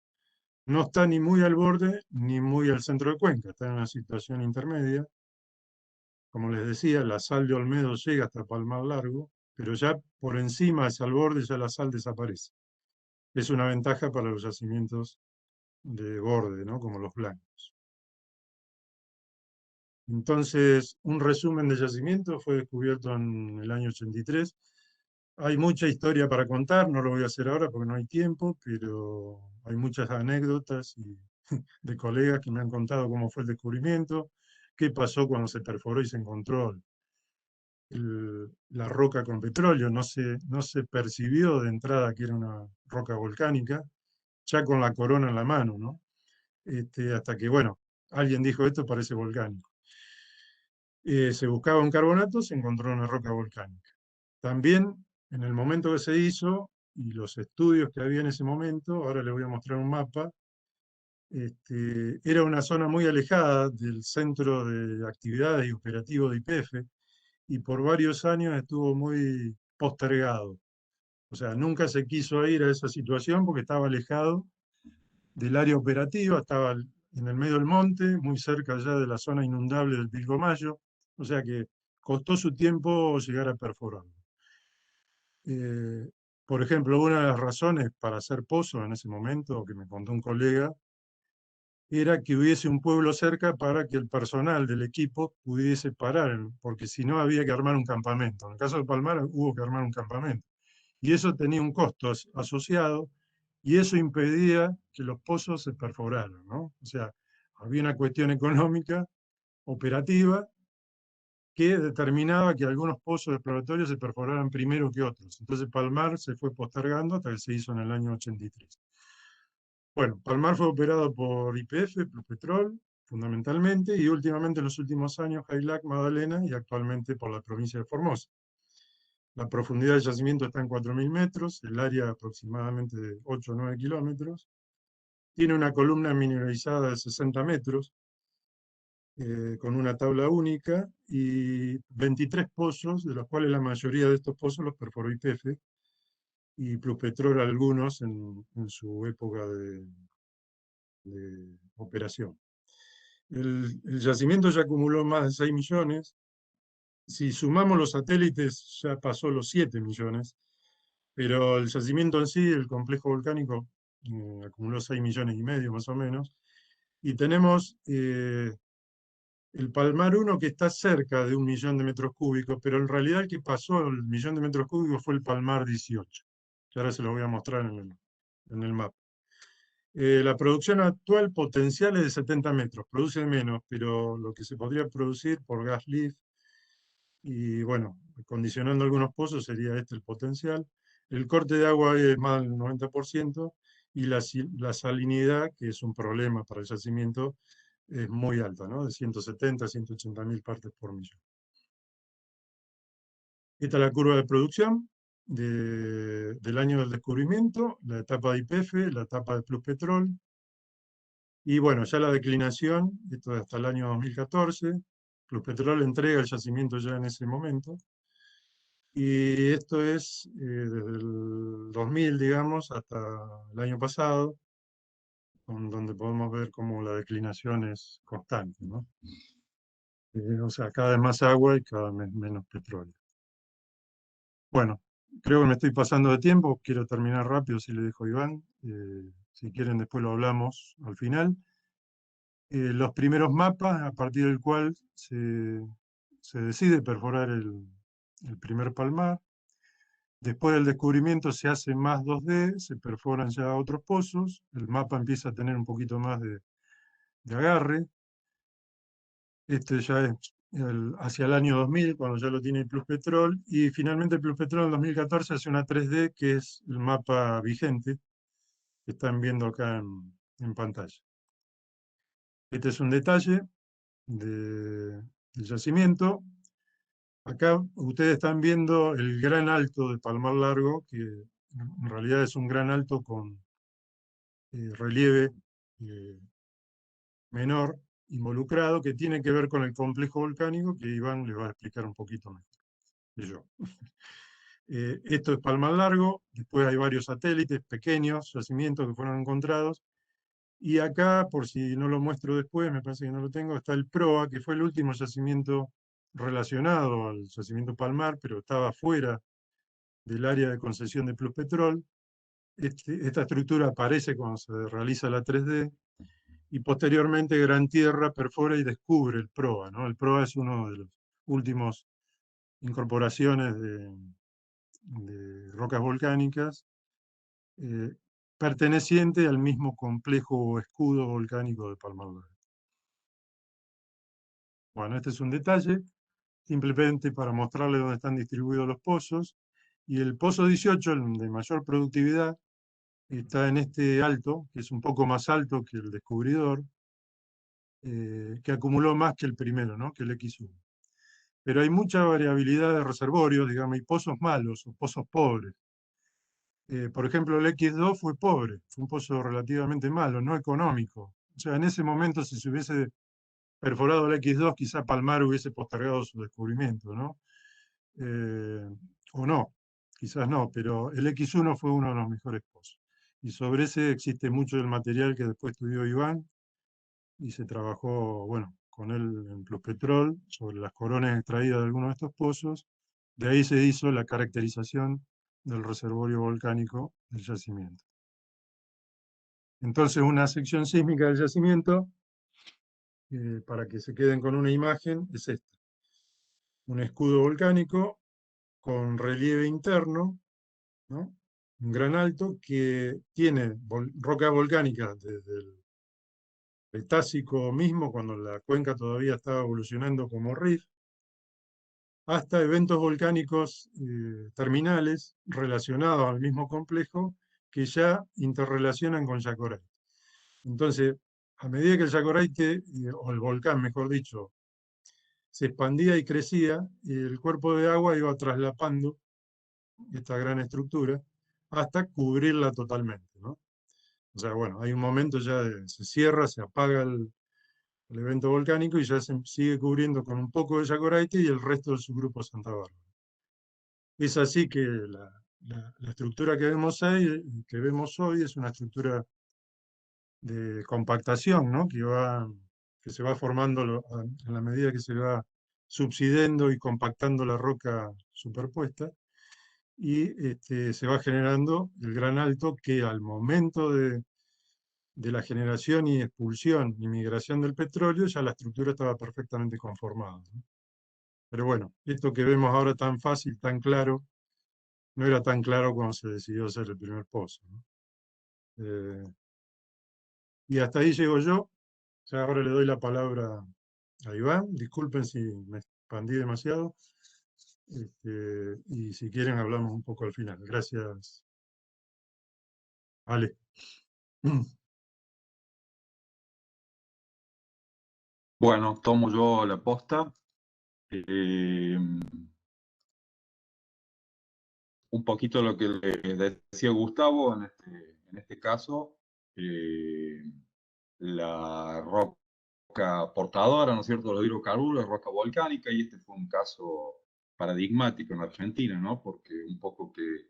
No está ni muy al borde ni muy al centro de Cuenca, está en una situación intermedia. Como les decía, la sal de Olmedo llega hasta Palmar Largo, pero ya por encima, hacia el borde, ya la sal desaparece. Es una ventaja para los yacimientos de borde, ¿no? Como los blancos. Entonces, un resumen de yacimiento fue descubierto en el año 83. Hay mucha historia para contar, no lo voy a hacer ahora porque no hay tiempo, pero hay muchas anécdotas de colegas que me han contado cómo fue el descubrimiento, qué pasó cuando se perforó y se encontró la roca con petróleo. No se percibió de entrada que era una roca volcánica, ya con la corona en la mano, ¿no? Hasta que, bueno, alguien dijo esto parece volcánico. Se buscaba un carbonato, se encontró una roca volcánica. También, en el momento que se hizo, y los estudios que había en ese momento, ahora les voy a mostrar un mapa, era una zona muy alejada del centro de actividades y operativo de YPF, y por varios años estuvo muy postergado. O sea, nunca se quiso ir a esa situación porque estaba alejado del área operativa, estaba en el medio del monte, muy cerca ya de la zona inundable del Pilcomayo, o sea que costó su tiempo llegar a perforarlo. Por ejemplo, una de las razones para hacer pozo en ese momento, que me contó un colega, era que hubiese un pueblo cerca para que el personal del equipo pudiese parar, porque si no había que armar un campamento. En el caso de Palmar hubo que armar un campamento. Y eso tenía un costo asociado, y eso impedía que los pozos se perforaran, ¿no? O sea, había una cuestión económica, operativa, que determinaba que algunos pozos exploratorios se perforaran primero que otros. Entonces Palmar se fue postergando hasta que se hizo en el año 83. Bueno, Palmar fue operado por YPF, Pluspetrol, fundamentalmente, y últimamente en los últimos años Jailac, Magdalena y actualmente por la provincia de Formosa. La profundidad del yacimiento está en 4.000 metros, el área aproximadamente de 8 o 9 kilómetros. Tiene una columna mineralizada de 60 metros, con una tabla única, y 23 pozos, de los cuales la mayoría de estos pozos los perforó YPF, y Pluspetrol algunos en su época de operación. El yacimiento ya acumuló más de 6 millones. Si sumamos los satélites, ya pasó los 7 millones. Pero el yacimiento en sí, el complejo volcánico, acumuló 6,5 millones más o menos. Y tenemos el Palmar 1 que está cerca de 1 millón de metros cúbicos, pero en realidad el que pasó el millón de metros cúbicos fue el Palmar 18, que ahora se lo voy a mostrar en el mapa. La producción actual potencial es de 70 metros, produce menos, pero lo que se podría producir por gas lift y bueno, condicionando algunos pozos sería este el potencial. El corte de agua es más del 90% y la salinidad, que es un problema para el yacimiento, es muy alta, ¿no? De 170 a 180 mil partes por millón. Esta es la curva de producción del año del descubrimiento, la etapa de YPF, la etapa de Pluspetrol, y bueno, ya la declinación, esto es hasta el año 2014, Pluspetrol entrega el yacimiento ya en ese momento, y esto es desde el 2000, digamos, hasta el año pasado, donde podemos ver cómo la declinación es constante, ¿no? O sea, cada vez más agua y cada vez menos petróleo. Bueno, creo que me estoy pasando de tiempo, quiero terminar rápido si le dejo a Iván, si quieren después lo hablamos al final. Los primeros mapas a partir del cual se decide perforar el primer palmar. Después del descubrimiento se hace más 2D, se perforan ya otros pozos, el mapa empieza a tener un poquito más de agarre. Este ya es hacia el año 2000, cuando ya lo tiene Pluspetrol, y finalmente Pluspetrol en 2014 hace una 3D, que es el mapa vigente, que están viendo acá en pantalla. Este es un detalle del yacimiento. Acá ustedes están viendo el gran alto de Palmar Largo, que en realidad es un gran alto con relieve menor involucrado, que tiene que ver con el complejo volcánico, que Iván le va a explicar un poquito mejor que yo. Esto es Palmar Largo, después hay varios satélites pequeños, yacimientos que fueron encontrados, y acá, por si no lo muestro después, me parece que no lo tengo, está el PROA, que fue el último yacimiento relacionado al yacimiento Palmar, pero estaba fuera del área de concesión de Pluspetrol. Esta estructura aparece cuando se realiza la 3D, y posteriormente Gran Tierra perfora y descubre el PROA, ¿no? El PROA es uno de los últimos incorporaciones de rocas volcánicas, perteneciente al mismo complejo o escudo volcánico de Palmar Largo. Bueno, este es un detalle, simplemente para mostrarle dónde están distribuidos los pozos, y el pozo 18, el de mayor productividad, está en este alto, que es un poco más alto que el descubridor, que acumuló más que el primero, ¿no? Que el X1. Pero hay mucha variabilidad de reservorios, digamos, y pozos malos o pozos pobres. Por ejemplo, el X2 fue pobre, fue un pozo relativamente malo, no económico. O sea, en ese momento, si se hubiese perforado el X2, quizá Palmar hubiese postergado su descubrimiento, ¿no? O no, quizás no, pero el X1 fue uno de los mejores pozos. Y sobre ese existe mucho del material que después estudió Iván, y se trabajó, bueno, con él en Pluspetrol, sobre las coronas extraídas de algunos de estos pozos. De ahí se hizo la caracterización del reservorio volcánico del yacimiento. Entonces, una sección sísmica del yacimiento, para que se queden con una imagen, es esta. Un escudo volcánico con relieve interno, ¿no? Un gran alto que tiene rocas volcánicas desde el Cretácico mismo, cuando la cuenca todavía estaba evolucionando como rift, hasta eventos volcánicos terminales relacionados al mismo complejo que ya interrelacionan con Yacoray. Entonces, a medida que el Yacoraite, o el volcán, mejor dicho, se expandía y crecía, y el cuerpo de agua iba traslapando esta gran estructura hasta cubrirla totalmente, ¿no? O sea, bueno, hay un momento ya se cierra, se apaga el evento volcánico y ya se sigue cubriendo con un poco de Yacoraite y el resto del subgrupo Santa Bárbara. Es así que la estructura que vemos hoy es una estructura de compactación, ¿no? Que se va formando en la medida que se va subsidendo y compactando la roca superpuesta y se va generando el gran alto que al momento de la generación y expulsión y migración del petróleo ya la estructura estaba perfectamente conformada, ¿no? Pero bueno, esto que vemos ahora tan fácil, tan claro, no era tan claro cuando se decidió hacer el primer pozo, ¿no? Y hasta ahí llego yo. Ya ahora le doy la palabra a Iván. Disculpen si me expandí demasiado. Y si quieren hablamos un poco al final. Gracias, Ale. Bueno, tomo yo la posta. Eh, un poquito lo que le decía Gustavo en este caso, eh, la roca portadora, ¿no es cierto?, de los hidrocarburos, roca volcánica, y este fue un caso paradigmático en Argentina, ¿no? Porque un poco que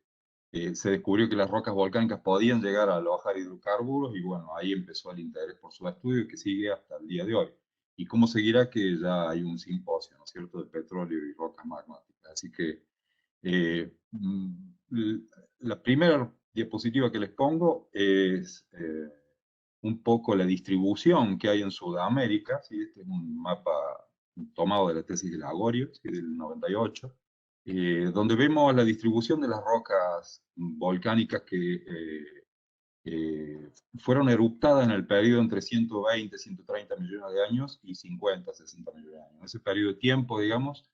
se descubrió que las rocas volcánicas podían llegar a alojar hidrocarburos y bueno, ahí empezó el interés por su estudio que sigue hasta el día de hoy. ¿Y cómo seguirá? Que ya hay un simposio, ¿no es cierto?, de petróleo y rocas magmáticas. Así que la primera diapositiva que les pongo es un poco la distribución que hay en Sudamérica. ¿Sí? Este es un mapa tomado de la tesis de Lagorio, ¿sí? Del 98, donde vemos la distribución de las rocas volcánicas que fueron eruptadas en el periodo entre 120, 130 millones de años y 50, 60 millones de años. En ese periodo de tiempo, digamos,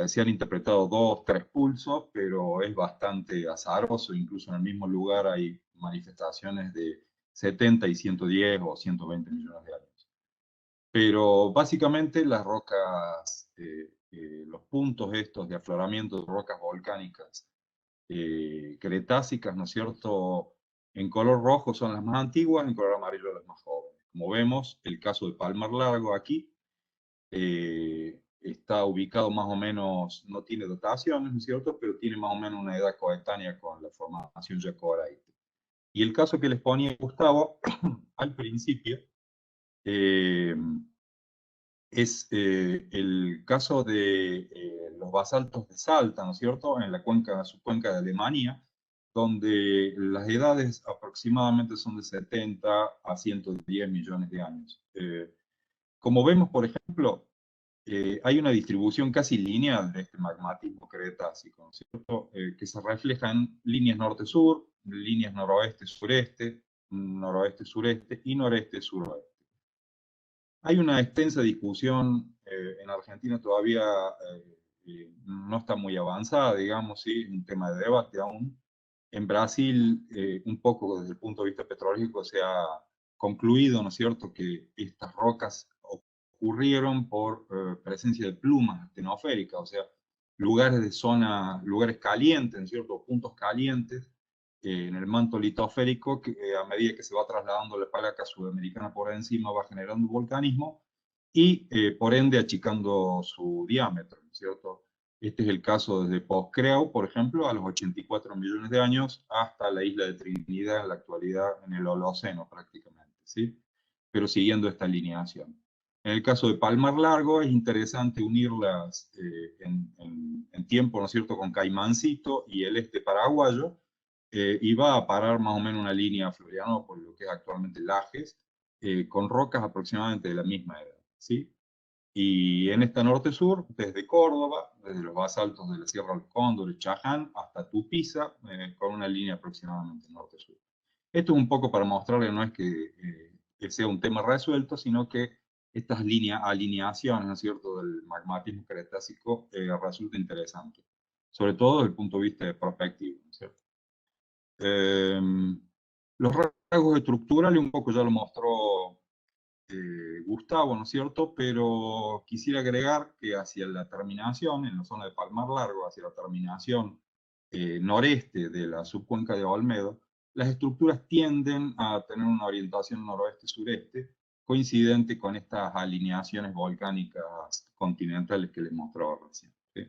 se han interpretado 2, 3 pulsos, pero es bastante azaroso. Incluso en el mismo lugar hay manifestaciones de 70 y 110 o 120 millones de años. Pero básicamente las rocas, los puntos estos de afloramiento de rocas volcánicas cretácicas, ¿no es cierto?, en color rojo son las más antiguas, en color amarillo las más jóvenes. Como vemos, el caso de Palmar Largo aquí, está ubicado más o menos, no tiene dotaciones, ¿no es cierto?, pero tiene más o menos una edad coetánea con la formación Yacoraite. Y el caso que les ponía Gustavo al principio eh, es el caso de los basaltos de Salta, ¿no es cierto?, en la cuenca, su cuenca de Alemania, donde las edades aproximadamente son de 70 a 110 millones de años. Como vemos, por ejemplo, hay una distribución casi lineal de este magmatismo cretácico, ¿no es cierto?, que se refleja en líneas norte-sur, líneas noroeste-sureste, noroeste-sureste y noreste-suroeste. Hay una extensa discusión en Argentina todavía no está muy avanzada, digamos, ¿sí? Un tema de debate aún. En Brasil, un poco desde el punto de vista petrológico, se ha concluido, ¿no es cierto?, que estas rocas ocurrieron por presencia de plumas astenoféricas, o sea, lugares de zona, lugares calientes, ¿no es cierto?, puntos calientes en el manto litosférico, que a medida que se va trasladando la placa sudamericana por encima va generando volcanismo y por ende achicando su diámetro, ¿no es cierto? Este es el caso desde Postcreo, por ejemplo, a los 84 millones de años hasta la isla de Trinidad en la actualidad en el Holoceno prácticamente, ¿sí? Pero siguiendo esta alineación. En el caso de Palmar Largo es interesante unirlas en tiempo, ¿no es cierto?, con Caimancito y el este paraguayo, y va a parar más o menos una línea Floriano por lo que es actualmente Lajes, con rocas aproximadamente de la misma edad, ¿sí? Y en esta norte-sur, desde Córdoba, desde los basaltos de la Sierra del Cóndor y Chaján hasta Tupiza, con una línea aproximadamente norte-sur. Esto es un poco para mostrarle, no es que sea un tema resuelto, sino que estas alineaciones, ¿no es cierto?, del magmatismo cretácico resulta interesante, sobre todo desde el punto de vista prospectivo, ¿no es cierto? Los rasgos estructurales un poco ya lo mostró Gustavo, ¿no es cierto? Pero quisiera agregar que hacia la terminación, en la zona de Palmar Largo, hacia la terminación noreste de la subcuenca de Olmedo, las estructuras tienden a tener una orientación noroeste-sureste, coincidente con estas alineaciones volcánicas continentales que les mostraba recién, ¿sí?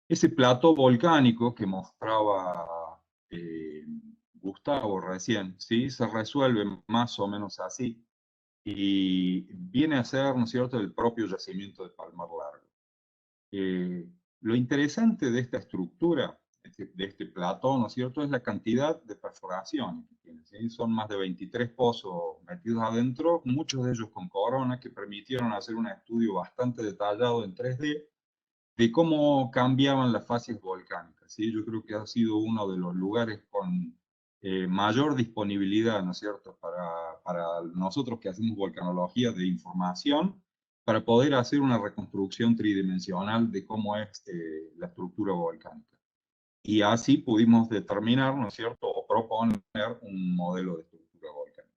Ese plato volcánico que mostraba Gustavo recién, ¿sí? Se resuelve más o menos así y viene a ser, ¿no es cierto?, el propio yacimiento de Palmar Largo. Lo interesante de esta estructura, de este plató, ¿no es cierto?, es la cantidad de perforaciones que tiene, ¿sí? Son más de 23 pozos metidos adentro, muchos de ellos con corona, que permitieron hacer un estudio bastante detallado en 3D de cómo cambiaban las fases volcánicas, ¿sí? Yo creo que ha sido uno de los lugares con mayor disponibilidad, ¿no es cierto?, para nosotros que hacemos volcanología de información, para poder hacer una reconstrucción tridimensional de cómo es la estructura volcánica. Y así pudimos determinar, ¿no es cierto?, o proponer un modelo de estructura volcánica.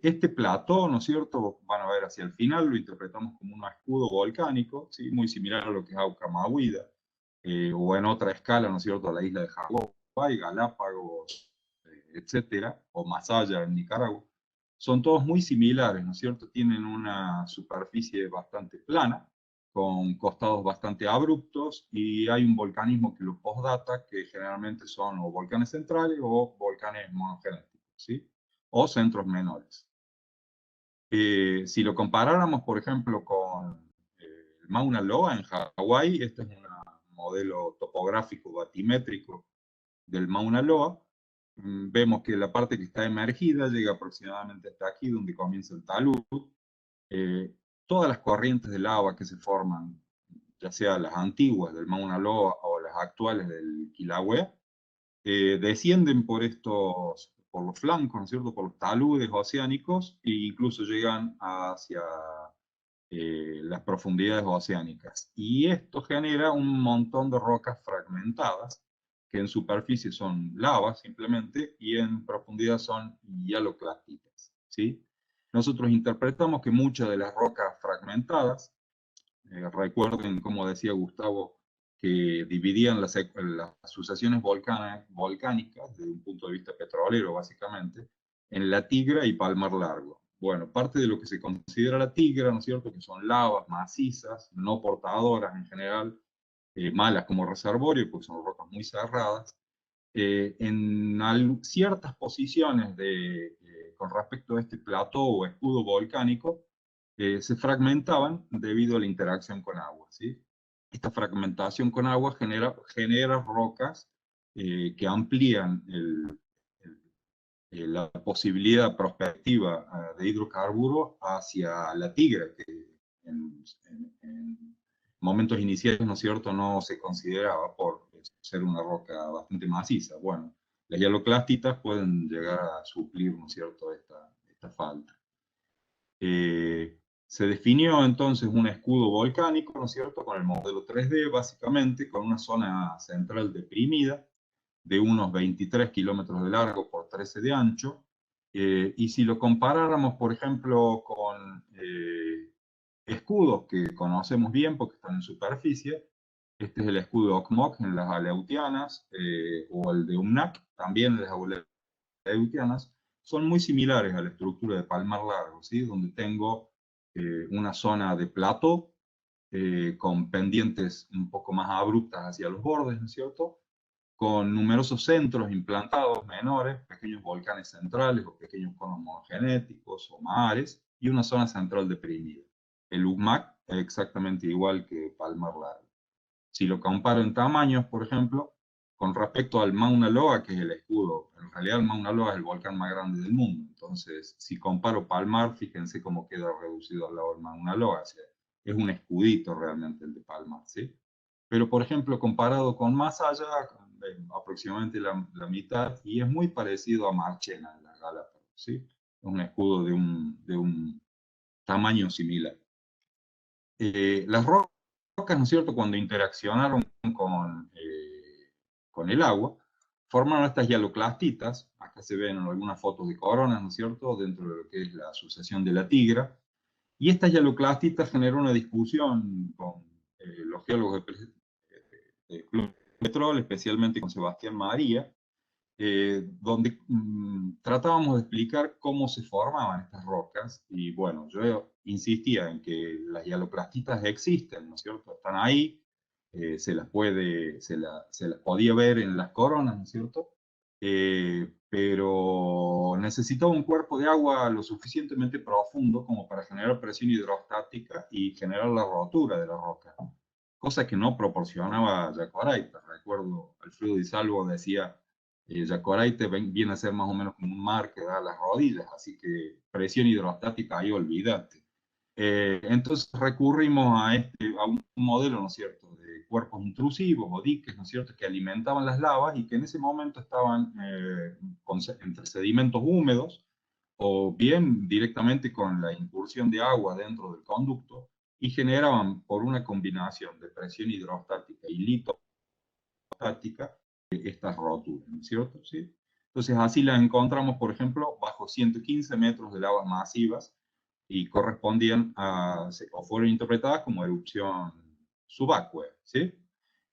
Este plató, ¿no es cierto?, van a ver hacia el final, lo interpretamos como un escudo volcánico, ¿sí?, muy similar a lo que es Aucamahuida, o en otra escala, ¿no es cierto?, a la isla de Hawái, Galápagos, etcétera, o Masaya en Nicaragua. Son todos muy similares, ¿no es cierto? Tienen una superficie bastante plana, con costados bastante abruptos, y hay un volcanismo que lo postdata, que generalmente son o volcanes centrales o volcanes monogenéticos, ¿sí?, o centros menores. Si lo comparáramos, por ejemplo, con el Mauna Loa en Hawái, este es un modelo topográfico batimétrico del Mauna Loa, vemos que la parte que está emergida llega aproximadamente hasta aquí, donde comienza el talud. Todas las corrientes de lava que se forman, ya sea las antiguas del Mauna Loa o las actuales del Kilauea, descienden por los flancos, ¿no es cierto?, por los taludes oceánicos, e incluso llegan hacia las profundidades oceánicas. Y esto genera un montón de rocas fragmentadas, que en superficie son lavas simplemente, y en profundidad son hialoclastitas, ¿sí? Nosotros interpretamos que muchas de las rocas fragmentadas, recuerden, como decía Gustavo, que dividían las sucesiones volcánicas desde un punto de vista petrolero, básicamente, en la Tigra y Palmar Largo. Bueno, parte de lo que se considera la Tigra, ¿no es cierto?, que son lavas macizas, no portadoras en general, malas como reservorio, porque son rocas muy cerradas, en ciertas posiciones con respecto a este plató o escudo volcánico, se fragmentaban debido a la interacción con agua, ¿sí? Esta fragmentación con agua genera rocas que amplían la posibilidad prospectiva de hidrocarburos hacia la Tigra, que en momentos iniciales, ¿no es cierto?, no se consideraba por ser una roca bastante maciza. Bueno, las hialoclastitas pueden llegar a suplir, ¿no es cierto?, esta falta. Se definió entonces un escudo volcánico, ¿no es cierto?, con el modelo 3D, básicamente, con una zona central deprimida, de unos 23 kilómetros de largo por 13 de ancho, y si lo comparáramos, por ejemplo, con escudos que conocemos bien porque están en superficie, este es el escudo Okmok en las Aleutianas, o el de Umnak, también en las Aleutianas, son muy similares a la estructura de Palmar Largo, ¿sí?, donde tengo una zona de plató, con pendientes un poco más abruptas hacia los bordes, ¿no es cierto?, con numerosos centros implantados menores, pequeños volcanes centrales o pequeños conos monogenéticos o mares, y una zona central deprimida. El UCMAC es exactamente igual que Palmar Largo. Si lo comparo en tamaños, por ejemplo, con respecto al Mauna Loa, que es el escudo, en realidad el Mauna Loa es el volcán más grande del mundo. Entonces, si comparo Palmar, fíjense cómo queda reducido al lado del Mauna Loa. O sea, es un escudito realmente el de Palmar, ¿sí? Pero, por ejemplo, comparado con Masaya, aproximadamente la mitad, y es muy parecido a Marchena en las Galápagos, ¿sí? Es un escudo de un tamaño similar. Las rocas, ¿no es cierto?, cuando interaccionaron con el agua, formaron estas hialoclastitas. Acá se ven algunas fotos de coronas, ¿no es cierto?, dentro de lo que es la asociación de la Tigra. Y estas hialoclastitas generó una discusión con los geólogos del Club de Petrol, especialmente con Sebastián María, donde tratábamos de explicar cómo se formaban estas rocas. Y bueno, yo insistía en que las hialoclastitas existen, ¿no es cierto? Están ahí, se las podía ver en las coronas, ¿no es cierto? Pero necesitaba un cuerpo de agua lo suficientemente profundo como para generar presión hidrostática y generar la rotura de la roca, cosa que no proporcionaba Yacoraite. Recuerdo, Alfredo Di Salvo decía, Yacoraite viene a ser más o menos como un mar que da a las rodillas, así que presión hidrostática ahí olvídate. Entonces recurrimos a un modelo, ¿no es cierto?, de cuerpos intrusivos o diques, ¿no es cierto?, que alimentaban las lavas y que en ese momento estaban entre sedimentos húmedos o bien directamente con la incursión de agua dentro del conducto, y generaban, por una combinación de presión hidrostática y litostática, estas roturas, ¿no es cierto? ¿Sí? Entonces así las encontramos, por ejemplo, bajo 115 metros de lavas masivas, y correspondían o fueron interpretadas como erupción subacuea, ¿sí?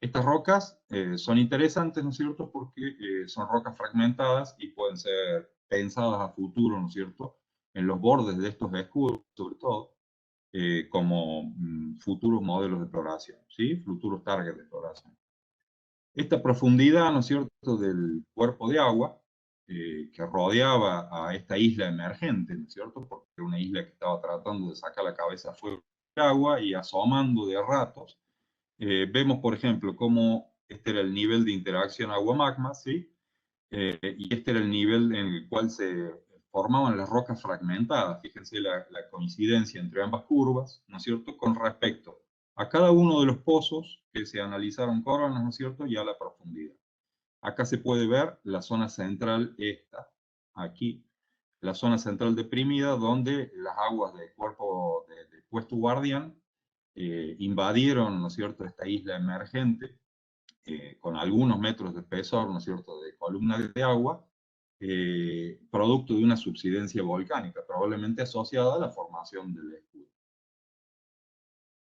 Estas rocas son interesantes, ¿no es cierto?, porque son rocas fragmentadas y pueden ser pensadas a futuro, ¿no es cierto?, en los bordes de estos escudos, sobre todo, como futuros modelos de exploración, ¿sí? Futuros targets de exploración. Esta profundidad, ¿no es cierto?, del cuerpo de agua que rodeaba a esta isla emergente, ¿no es cierto?, porque era una isla que estaba tratando de sacar la cabeza fuera del agua y asomando de ratos. Vemos, por ejemplo, cómo este era el nivel de interacción agua-magma, ¿sí? Y este era el nivel en el cual se formaban las rocas fragmentadas. Fíjense la coincidencia entre ambas curvas, ¿no es cierto?, con respecto a cada uno de los pozos que se analizaron coronas, ¿no es cierto?, y a la profundidad. Acá se puede ver la zona central, aquí, la zona central deprimida, donde las aguas del cuerpo del puesto guardián invadieron, ¿no es cierto?, esta isla emergente, con algunos metros de espesor, ¿no es cierto?, de columna de agua, producto de una subsidencia volcánica, probablemente asociada a la formación del escudo.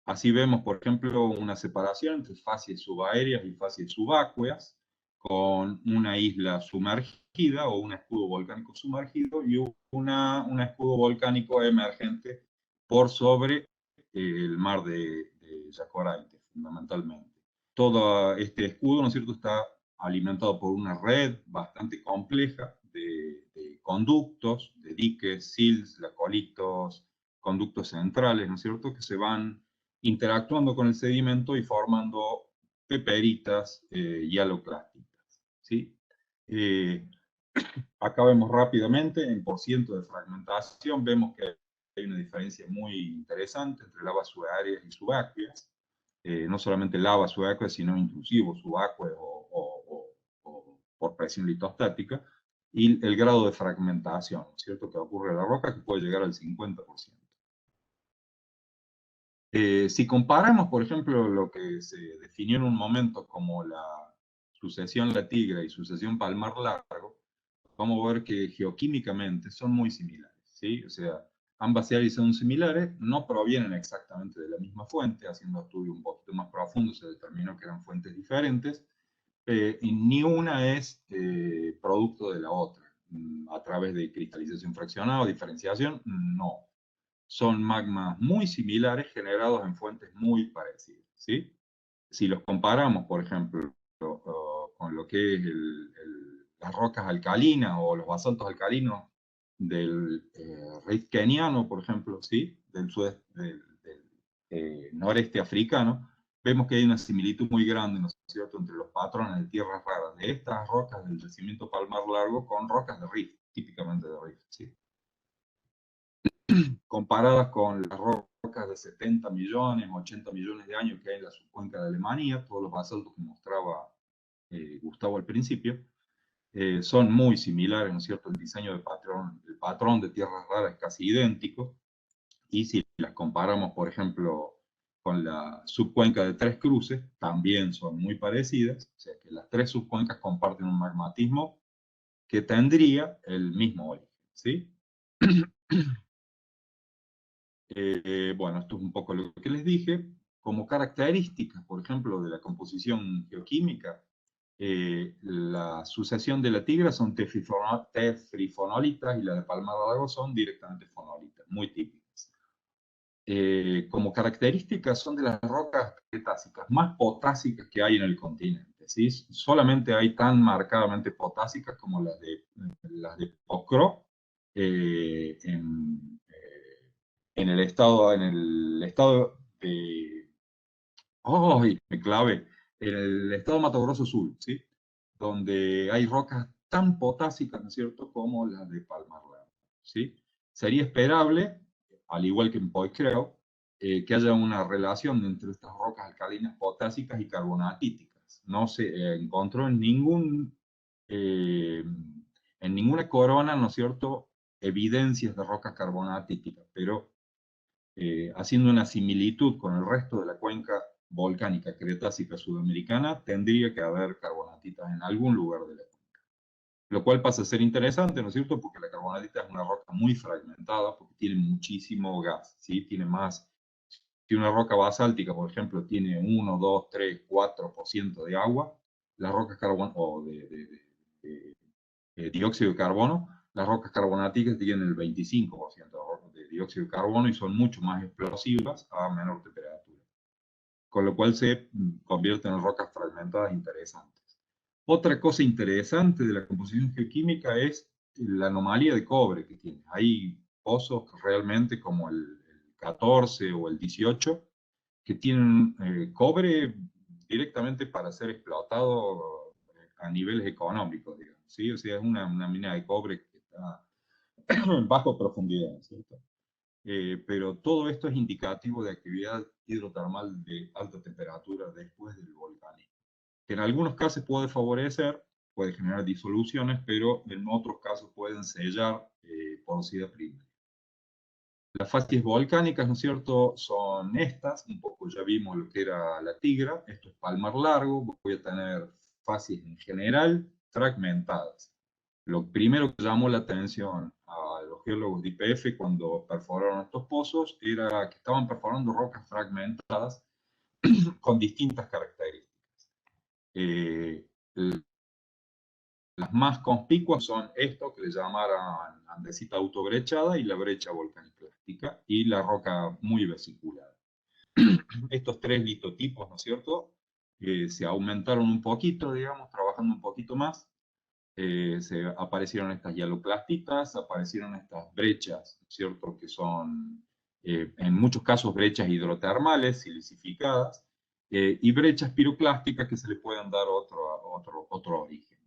Así vemos, por ejemplo, una separación entre facies subaéreas y facies subacueas, con una isla sumergida o un escudo volcánico sumergido y un escudo volcánico emergente por sobre el mar de Yacoraite, fundamentalmente. Todo este escudo, ¿no es cierto?, está alimentado por una red bastante compleja de conductos, de diques, sills, lacolitos, conductos centrales, ¿no es cierto?, que se van interactuando con el sedimento y formando peperitas hialoclásticas, ¿sí? Acá vemos rápidamente, en porciento de fragmentación, vemos que hay una diferencia muy interesante entre lavas subaéreas y subacueas. No solamente lavas subacueas, sino inclusive subacueas o por presión litostática, y el grado de fragmentación, ¿cierto?, que ocurre en la roca, que puede llegar al 50%. Si comparamos, por ejemplo, lo que se definió en un momento como la sucesión La Tigra y sucesión Palmar Largo, vamos a ver que geoquímicamente son muy similares, ¿sí? O sea, ambas series son similares, no provienen exactamente de la misma fuente. Haciendo estudios un poquito más profundos se determinó que eran fuentes diferentes, y ni una es producto de la otra, a través de cristalización fraccionada o diferenciación, no. Son magmas muy similares generados en fuentes muy parecidas, ¿sí? Si los comparamos, por ejemplo, con lo que es las rocas alcalinas o los basaltos alcalinos del rift keniano, por ejemplo, ¿sí?, del noreste africano, vemos que hay una similitud muy grande, ¿no es cierto?, entre los patrones de tierras raras de estas rocas del yacimiento Palmar Largo con rocas de rift, típicamente de rift, ¿sí?, comparadas con las rocas de 70 millones, 80 millones de años que hay en la subcuenca de Alemania, todos los basaltos que mostraba Gustavo al principio, son muy similares, ¿no es cierto? El diseño del patrón de tierras raras es casi idéntico, y si las comparamos, por ejemplo, con la subcuenca de Tres Cruces, también son muy parecidas, o sea que las tres subcuencas comparten un magmatismo que tendría el mismo origen, ¿sí? Bueno, esto es un poco lo que les dije. Como características, por ejemplo, de la composición geoquímica, la sucesión de la tigra son tefrifonolitas y la de Palmar Largo son directamente fonolitas, muy típicas. Como características son de las rocas cretásicas más potásicas que hay en el continente, ¿sí? Solamente hay tan marcadamente potásicas como las de Pocró en el estado de... ¡Ay! Me clavé. En el estado de Mato Grosso Sur, ¿sí? Donde hay rocas tan potásicas, ¿no es cierto?, como las de Palmar Largo, ¿sí? Sería esperable, al igual que en Poitrel, que haya una relación entre estas rocas alcalinas potásicas y carbonatíticas. No se encontró en ninguna corona, ¿no es cierto?, evidencias de rocas carbonatíticas, pero haciendo una similitud con el resto de la cuenca volcánica cretácica sudamericana, tendría que haber carbonatitas en algún lugar de la cuenca. Lo cual pasa a ser interesante, ¿no es cierto?, porque la carbonatita es una roca muy fragmentada, porque tiene muchísimo gas, ¿sí? Tiene más. Si una roca basáltica, por ejemplo, tiene 1, 2, 3, 4% de agua, las rocas o de dióxido de carbono, las rocas carbonáticas tienen el 25% de dióxido de carbono y son mucho más explosivas a menor temperatura, con lo cual se convierten en rocas fragmentadas interesantes. Otra cosa interesante de la composición geoquímica es la anomalía de cobre que tiene. Hay pozos realmente como el 14 o el 18 que tienen cobre directamente para ser explotado a niveles económicos, digamos, ¿sí? O sea, es una mina de cobre que está en bajo profundidad, ¿cierto? Pero todo esto es indicativo de actividad hidrotermal de alta temperatura después del volcanismo, que en algunos casos puede favorecer, puede generar disoluciones, pero en otros casos pueden sellar porosidad primaria. Las facies volcánicas, ¿no es cierto?, son estas, un poco ya vimos lo que era la tigra, esto es Palmar Largo, voy a tener facies en general fragmentadas. Lo primero que llamó la atención a los geólogos de YPF cuando perforaron estos pozos era que estaban perforando rocas fragmentadas con distintas características. Las más conspicuas son esto que le llamaran andesita autobrechada y la brecha volcaniclástica y la roca muy vesiculada. Estos tres litotipos, ¿no es cierto?, se aumentaron un poquito, digamos, trabajando un poquito más. Se aparecieron estas hialoclastitas, aparecieron estas brechas, ¿no es cierto?, que son en muchos casos brechas hidrotermales, silicificadas, y brechas piroclásticas que se le pueden dar otro origen.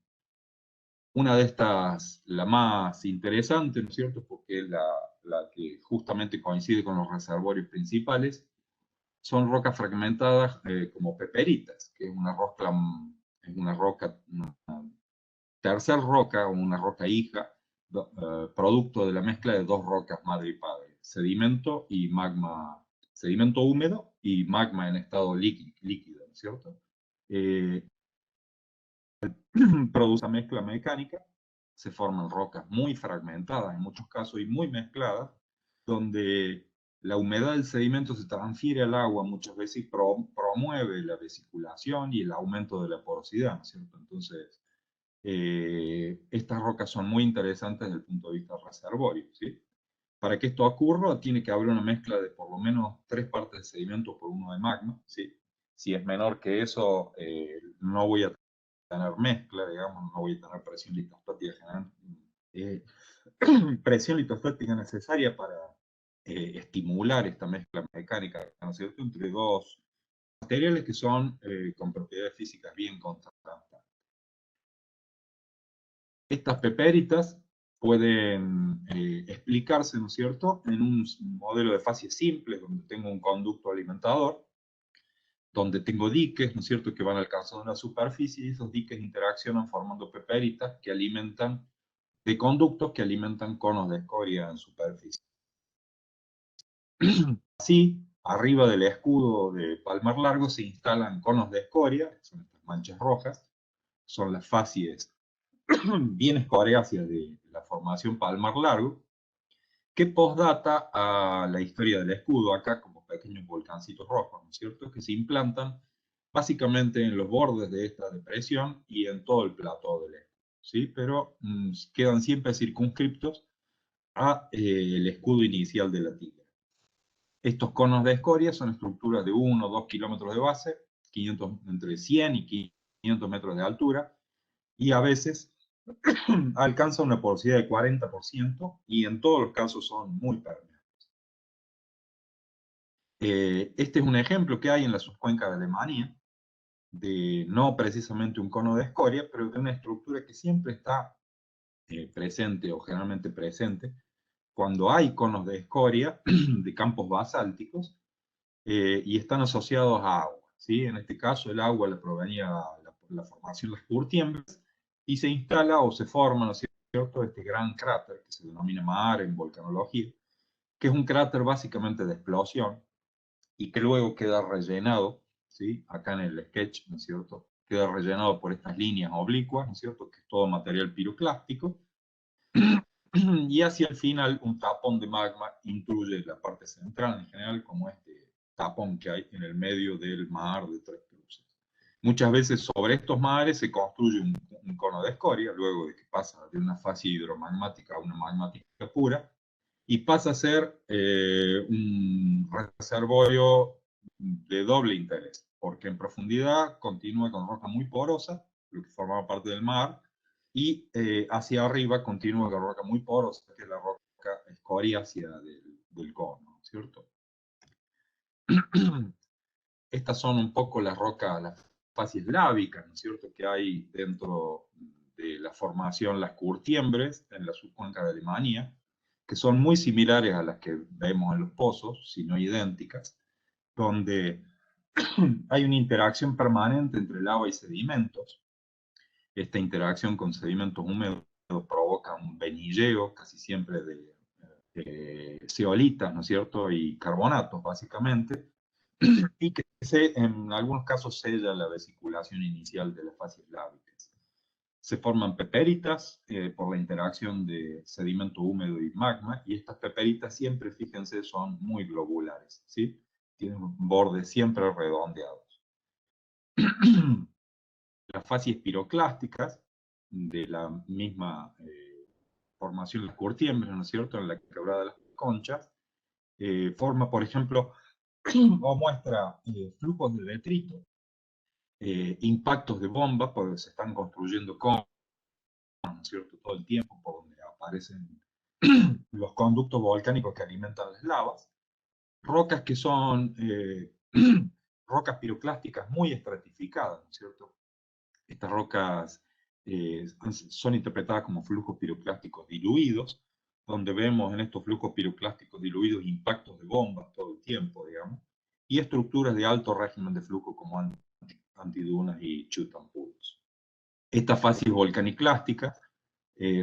Una de estas, la más interesante, ¿no es cierto?, porque es la que justamente coincide con los reservorios principales, son rocas fragmentadas como peperitas, que es una roca, una tercer roca o una roca hija, producto de la mezcla de dos rocas madre y padre, sedimento y magma, sedimento húmedo y magma en estado líquido, ¿no es cierto? Produce mezcla mecánica, se forman rocas muy fragmentadas en muchos casos y muy mezcladas, donde la humedad del sedimento se transfiere al agua muchas veces y promueve la vesiculación y el aumento de la porosidad, ¿no es cierto? Entonces, estas rocas son muy interesantes desde el punto de vista reservorio, ¿sí? Para que esto ocurra, tiene que haber una mezcla de por lo menos 3 partes de sedimento por 1 de magma, ¿sí? Si es menor que eso, no voy a tener mezcla, digamos, no voy a tener presión litostática, presión litostática necesaria para estimular esta mezcla mecánica, ¿no es cierto?, entre dos materiales que son con propiedades físicas bien contrastantes. Estas peperitas pueden explicarse, ¿no es cierto?, en un modelo de facies simple, donde tengo un conducto alimentador, donde tengo diques, ¿no es cierto?, que van alcanzando la superficie y esos diques interaccionan formando peperitas que alimentan, de conductos que alimentan conos de escoria en superficie. Así, arriba del escudo de Palmar Largo se instalan conos de escoria, que son estas manchas rojas, son las facies bien escoriáceas de la formación Palmar Largo, que postdata a la historia del escudo, acá como pequeños volcancitos rojos, ¿no es cierto?, que se implantan básicamente en los bordes de esta depresión y en todo el plató del escudo, ¿sí? Pero quedan siempre circunscriptos a el escudo inicial de la tigre. Estos conos de escoria son estructuras de 1 o 2 kilómetros de base, entre 100 y 500 metros de altura, y a veces alcanza una porosidad de 40% y en todos los casos son muy permeables. Este es un ejemplo que hay en la subcuenca de Alemania, de no precisamente un cono de escoria, pero de una estructura que siempre está presente o generalmente presente cuando hay conos de escoria de campos basálticos y están asociados a agua, ¿sí? En este caso el agua le provenía la formación de las curtiembres y se instala o se forma, ¿no es cierto?, este gran cráter que se denomina Maar en volcanología, que es un cráter básicamente de explosión y que luego queda rellenado, ¿sí? Acá en el sketch, ¿no es cierto?, queda rellenado por estas líneas oblicuas, ¿no es cierto?, que es todo material piroclástico, y hacia el final un tapón de magma intruye la parte central en general, como este tapón que hay en el medio del mar de Tres Cruces. Muchas veces sobre estos mares se construye un cono de escoria, luego de que pasa de una fase hidromagmática a una magmática pura, y pasa a ser un reservorio de doble interés, porque en profundidad continúa con roca muy porosa, lo que formaba parte del mar, y hacia arriba continúa con roca muy porosa, que es la roca escoriácea del cono, ¿cierto? Estas son un poco las rocas, las facies lábicas, ¿no es cierto?, que hay dentro de la formación Las Curtiembres, en la subcuenca de Alemania, que son muy similares a las que vemos en los pozos, si no idénticas, donde hay una interacción permanente entre lava y sedimentos. Esta interacción con sedimentos húmedos provoca un venilleo, casi siempre de zeolitas, ¿no es cierto?, y carbonatos, básicamente, y que en algunos casos sella la vesiculación inicial de las facies lábicas. Se forman peperitas por la interacción de sedimento húmedo y magma, y estas peperitas siempre, fíjense, son muy globulares, ¿sí? Tienen bordes siempre redondeados. Las facies piroclásticas, de la misma formación de las curtiembres, ¿no es cierto?, en la quebrada de las conchas, forma, por ejemplo, o muestra flujos de detrito, impactos de bombas, porque se están construyendo conos, ¿no es cierto?, todo el tiempo, por donde aparecen los conductos volcánicos que alimentan las lavas, rocas que son rocas piroclásticas muy estratificadas, ¿no es cierto? Estas rocas son interpretadas como flujos piroclásticos diluidos, donde vemos en estos flujos piroclásticos diluidos impactos de bombas todo el tiempo, digamos, y estructuras de alto régimen de flujo como antidunas y chutampuros. Estas facies volcaniclásticas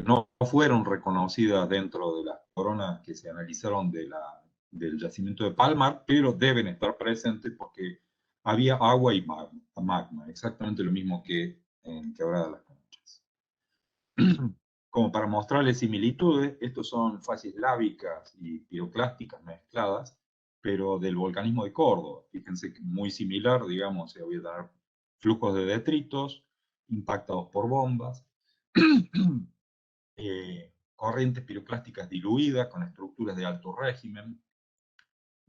no fueron reconocidas dentro de las coronas que se analizaron del yacimiento de Palmar, pero deben estar presentes porque había agua y magma, exactamente lo mismo que en Quebrada de las Conchas. Como para mostrarles similitudes, estos son facies lábicas y piroclásticas mezcladas, pero del volcanismo de Córdoba. Fíjense que muy similar, digamos, se voy a dar flujos de detritos impactados por bombas, corrientes piroclásticas diluidas con estructuras de alto régimen,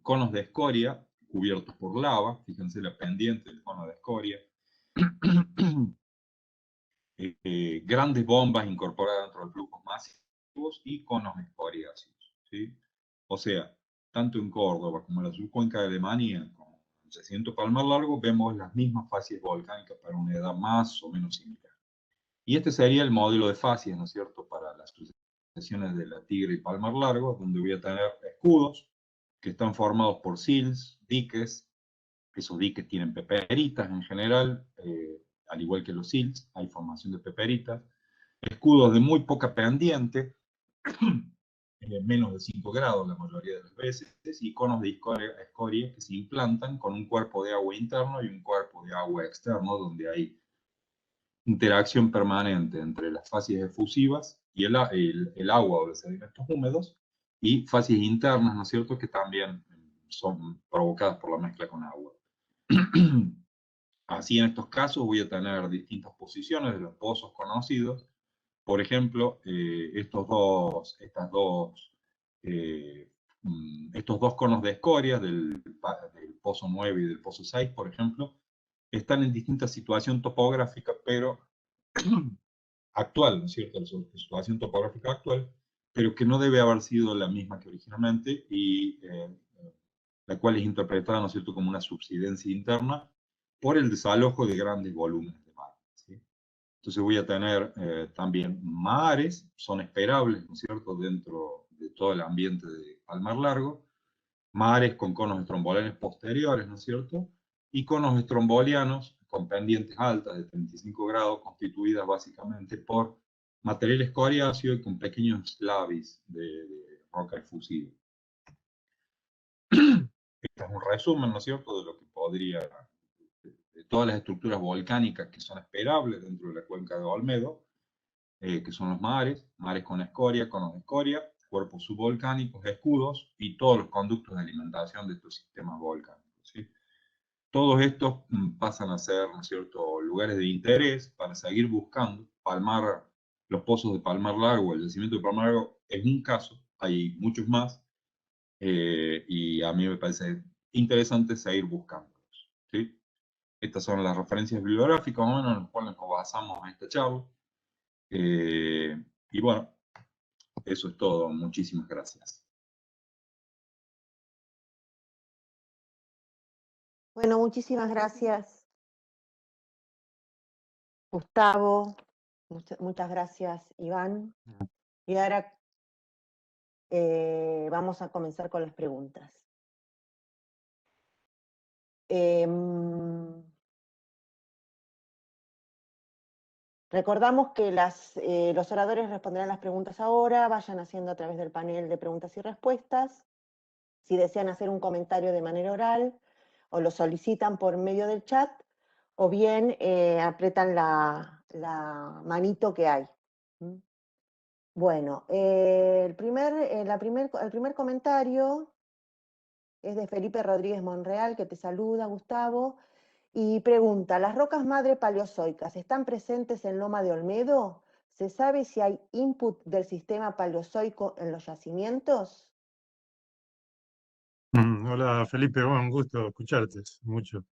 conos de escoria cubiertos por lava, fíjense la pendiente del cono de escoria, grandes bombas incorporadas dentro de flujos masivos y conos escoriáceos, ¿sí? O sea, tanto en Córdoba como en la subcuenca de Alemania, como en el yacimiento Palmar Largo, vemos las mismas facies volcánicas para una edad más o menos similar. Y este sería el modelo de facies, ¿no es cierto?, para las sucesiones de la Tigre y Palmar Largo, donde voy a tener escudos que están formados por sills, diques. Esos diques tienen peperitas en general, al igual que los sills, hay formación de peperitas. Escudos de muy poca pendiente, menos de 5 grados la mayoría de las veces, y conos de escoria que se implantan con un cuerpo de agua interno y un cuerpo de agua externo, donde hay interacción permanente entre las fases efusivas y el agua o los sedimentos húmedos, y fases internas, ¿no es cierto?, que también son provocadas por la mezcla con agua. Así, en estos casos voy a tener distintas posiciones de los pozos conocidos. Por ejemplo, estos dos conos de escoria del pozo 9 y del pozo 6, por ejemplo, están en distinta situación topográfica, pero actual, ¿no es cierto? La situación topográfica actual, pero que no debe haber sido la misma que originalmente, y la cual es interpretada, ¿no es cierto?, como una subsidencia interna por el desalojo de grandes volúmenes de mar, ¿sí? Entonces voy a tener también mares, son esperables, ¿no es cierto?, dentro de todo el ambiente de Palmar Largo, mares con conos estrombolianos posteriores, ¿no es cierto?, y conos estrombolianos con pendientes altas de 35 grados, constituidas básicamente por material escoriáceo y con pequeños lavis de roca efusiva. Este es un resumen, ¿no es cierto?, de lo que podría, de todas las estructuras volcánicas que son esperables dentro de la cuenca de Olmedo, que son los mares, mares con escoria, conos de escoria, cuerpos subvolcánicos, escudos y todos los conductos de alimentación de estos sistemas volcánicos, ¿sí? Todos estos pasan a ser, ¿no es cierto?, lugares de interés para seguir buscando. Palmar, los pozos de Palmar Largo, el yacimiento de Palmar Largo es un caso, hay muchos más, y a mí me parece interesante seguir buscándolos, ¿sí? Estas son las referencias bibliográficas, más o menos, en las cuales nos basamos en esta charla. Y bueno, eso es todo. Muchísimas gracias. Bueno, muchísimas gracias, Gustavo. Muchas gracias, Iván. Y ahora vamos a comenzar con las preguntas. Recordamos que los oradores responderán las preguntas ahora, vayan haciendo a través del panel de preguntas y respuestas. Si desean hacer un comentario de manera oral, o lo solicitan por medio del chat, o bien apretan la manito que hay. Bueno, el primer comentario es de Felipe Rodríguez Monreal, que te saluda, Gustavo, y pregunta, ¿las rocas madre paleozoicas están presentes en Loma de Olmedo? ¿Se sabe si hay input del sistema paleozoico en los yacimientos? Hola Felipe, bueno, un gusto escucharte, mucho.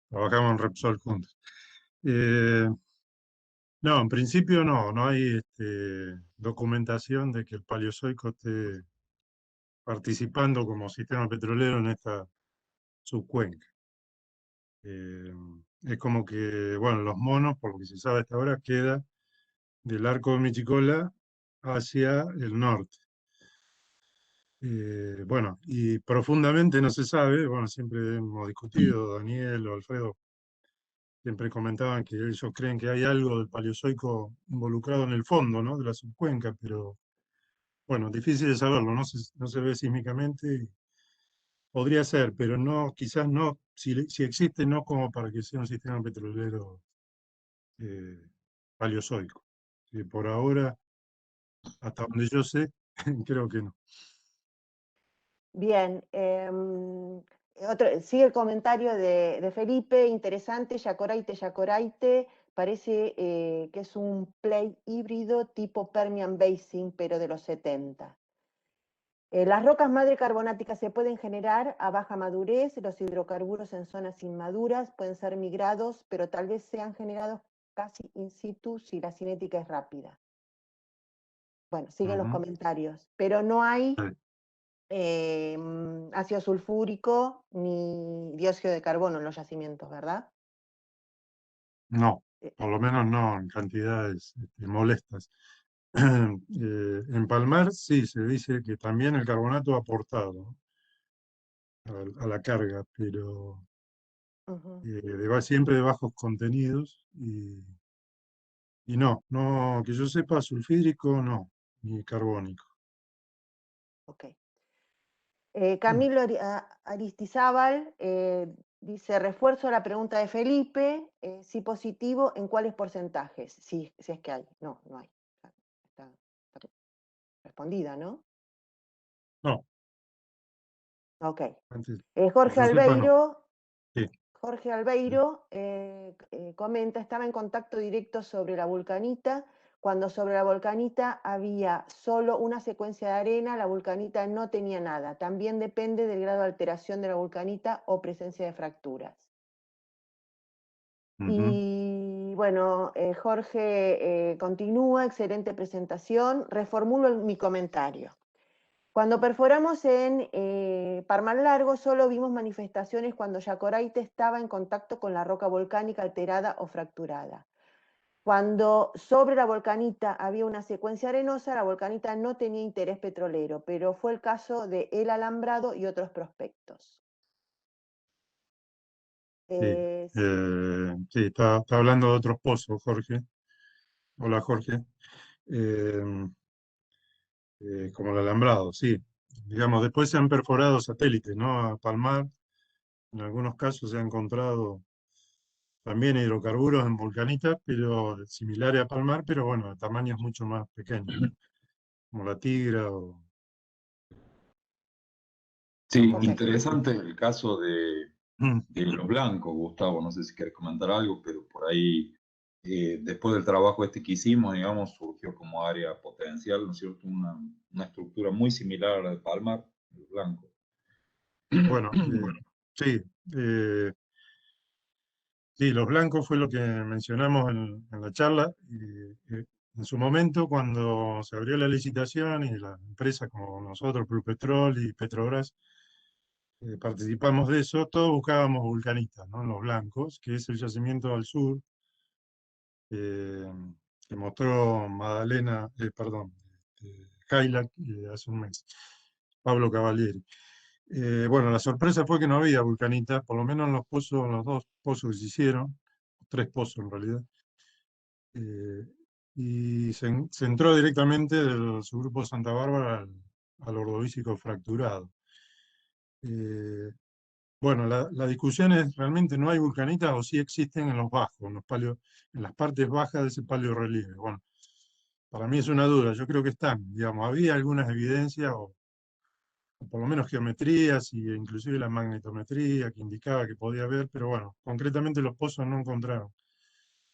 Trabajamos en Repsol juntos. No, en principio no hay documentación de que el Paleozoico esté participando como sistema petrolero en esta subcuenca. Es como que, bueno, los monos, por lo que se sabe hasta ahora, queda del arco de Michicola hacia el norte. Bueno, y profundamente no se sabe, bueno, siempre hemos discutido, Daniel o Alfredo siempre comentaban que ellos creen que hay algo del Paleozoico involucrado en el fondo, ¿no?, de la subcuenca, pero bueno, difícil de saberlo, no se ve sísmicamente. Podría ser, pero no, quizás no, si existe, no como para que sea un sistema petrolero paleozoico. Por ahora, hasta donde yo sé, creo que no. Bien, sigue el comentario de Felipe, interesante, Yacoraite, parece que es un play híbrido tipo Permian Basin, pero de los 70. Las rocas madre carbonáticas se pueden generar a baja madurez, los hidrocarburos en zonas inmaduras pueden ser migrados, pero tal vez sean generados casi in situ si la cinética es rápida. Bueno, siguen los comentarios, pero no hay ácido sulfúrico ni dióxido de carbono en los yacimientos, ¿verdad? No, por lo menos no en cantidades molestas. En Palmar sí se dice que también el carbonato ha aportado a la carga, pero siempre de bajos contenidos y no, que yo sepa, sulfídrico no, ni carbónico. Ok. Camilo Aristizábal dice, refuerzo la pregunta de Felipe, si positivo, ¿en cuáles porcentajes? Si es que hay. No, no hay. Está respondida, ¿no? No, Ok. antes, Jorge que yo sepa, no. Albeiro, Sí. Jorge Albeiro comenta, estaba en contacto directo sobre la vulcanita. Cuando sobre la vulcanita había solo una secuencia de arena, la vulcanita no tenía nada. También depende del grado de alteración de la vulcanita o presencia de fracturas. Y bueno, Jorge continúa, excelente presentación. Reformulo mi comentario. Cuando perforamos en Parmal Largo, solo vimos manifestaciones cuando Yacoraite estaba en contacto con la roca volcánica alterada o fracturada. Cuando sobre la volcanita había una secuencia arenosa, la volcanita no tenía interés petrolero, pero fue el caso de El Alambrado y otros prospectos. Sí, está hablando de otros pozos, Jorge. Hola, Jorge. Eh, como el alambrado, sí. Digamos, después se han perforado satélites, ¿no? A Palmar. En algunos casos se han encontrado también hidrocarburos en vulcanitas, pero similares a Palmar, pero bueno, de tamaños mucho más pequeños, ¿no? Como la Tigra o... Sí, Ok. interesante el caso de los blancos, Gustavo. No sé si quieres comentar algo, pero por ahí, después del trabajo este que hicimos, digamos, surgió como área potencial, ¿no es cierto? Una estructura muy similar a la de Palmar, los blancos. Bueno, sí, sí, los blancos fue lo que mencionamos en la charla. En su momento, cuando se abrió la licitación y la empresa como nosotros, Petrol y Petrobras, participamos de eso, todos buscábamos vulcanitas, ¿no? Los blancos, que es el yacimiento al sur, eh, que mostró Magdalena, perdón, Kaila hace un mes, Pablo Cavalieri. Bueno, la sorpresa fue que no había vulcanitas, por lo menos en los pozos, en los dos pozos que se hicieron, tres pozos en realidad, eh, y se entró directamente del subgrupo Santa Bárbara al ordovícico fracturado. Eh, Bueno, la discusión es, ¿realmente no hay vulcanitas o sí existen en los bajos, en las partes bajas de ese paleorrelieve? Bueno, para mí es una duda, yo creo que están, digamos, había algunas evidencias o por lo menos geometrías y inclusive la magnetometría que indicaba que podía haber, pero bueno, concretamente los pozos no encontraron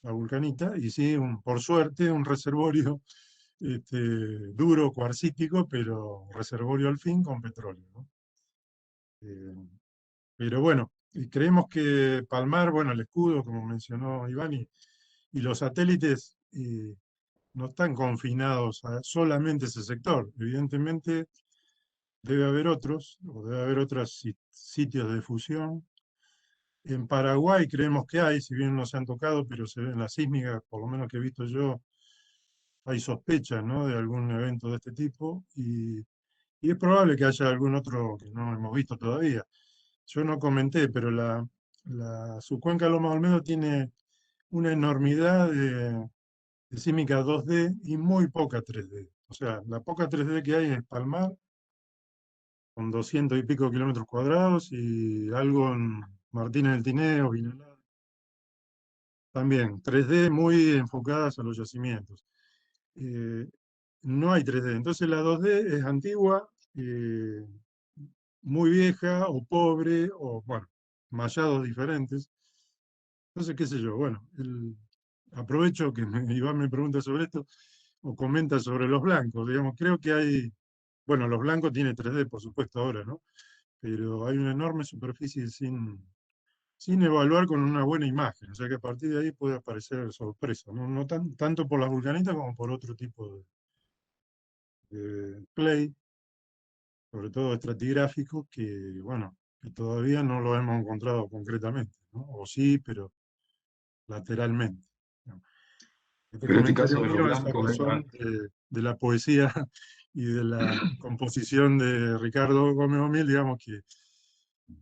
la vulcanita y sí, por suerte, un reservorio duro, cuarcítico, pero reservorio al fin con petróleo, ¿no? Eh, Pero bueno, y creemos que Palmar, bueno, el escudo, como mencionó Iván, y los satélites no están confinados a solamente ese sector. Evidentemente debe haber otros, o debe haber otros sitios de fusión. En Paraguay creemos que hay, si bien no se han tocado, pero se ven las sísmicas, por lo menos que he visto yo, hay sospechas, ¿no?, de algún evento de este tipo, y es probable que haya algún otro que no hemos visto todavía. Yo no comenté, pero su cuenca Loma de Olmedo tiene una enormidad de sísmica 2D y muy poca 3D. O sea, la poca 3D que hay es Palmar, con 200 y pico kilómetros cuadrados, y algo en Martínez del Tineo, Vinalada. También 3D muy enfocadas a los yacimientos. Eh, no hay 3D. Entonces la 2D es antigua, muy vieja o pobre, o bueno, mallados diferentes. Entonces, qué sé yo, bueno, aprovecho que Iván me pregunta sobre esto o comenta sobre los blancos. Digamos, creo que hay, bueno, los blancos tiene 3D, por supuesto, ahora, ¿no? Pero hay una enorme superficie sin evaluar con una buena imagen. O sea que a partir de ahí puede aparecer sorpresa, ¿no? No tanto por las vulcanitas como por otro tipo de play, sobre todo estratigráficos, que, bueno, que todavía no lo hemos encontrado concretamente, ¿no? O sí, pero lateralmente, ¿no? Este Pero en este comentario caso de los mío es a blancos, razón de la poesía y de la composición de Ricardo Gómez O'Mill, digamos que,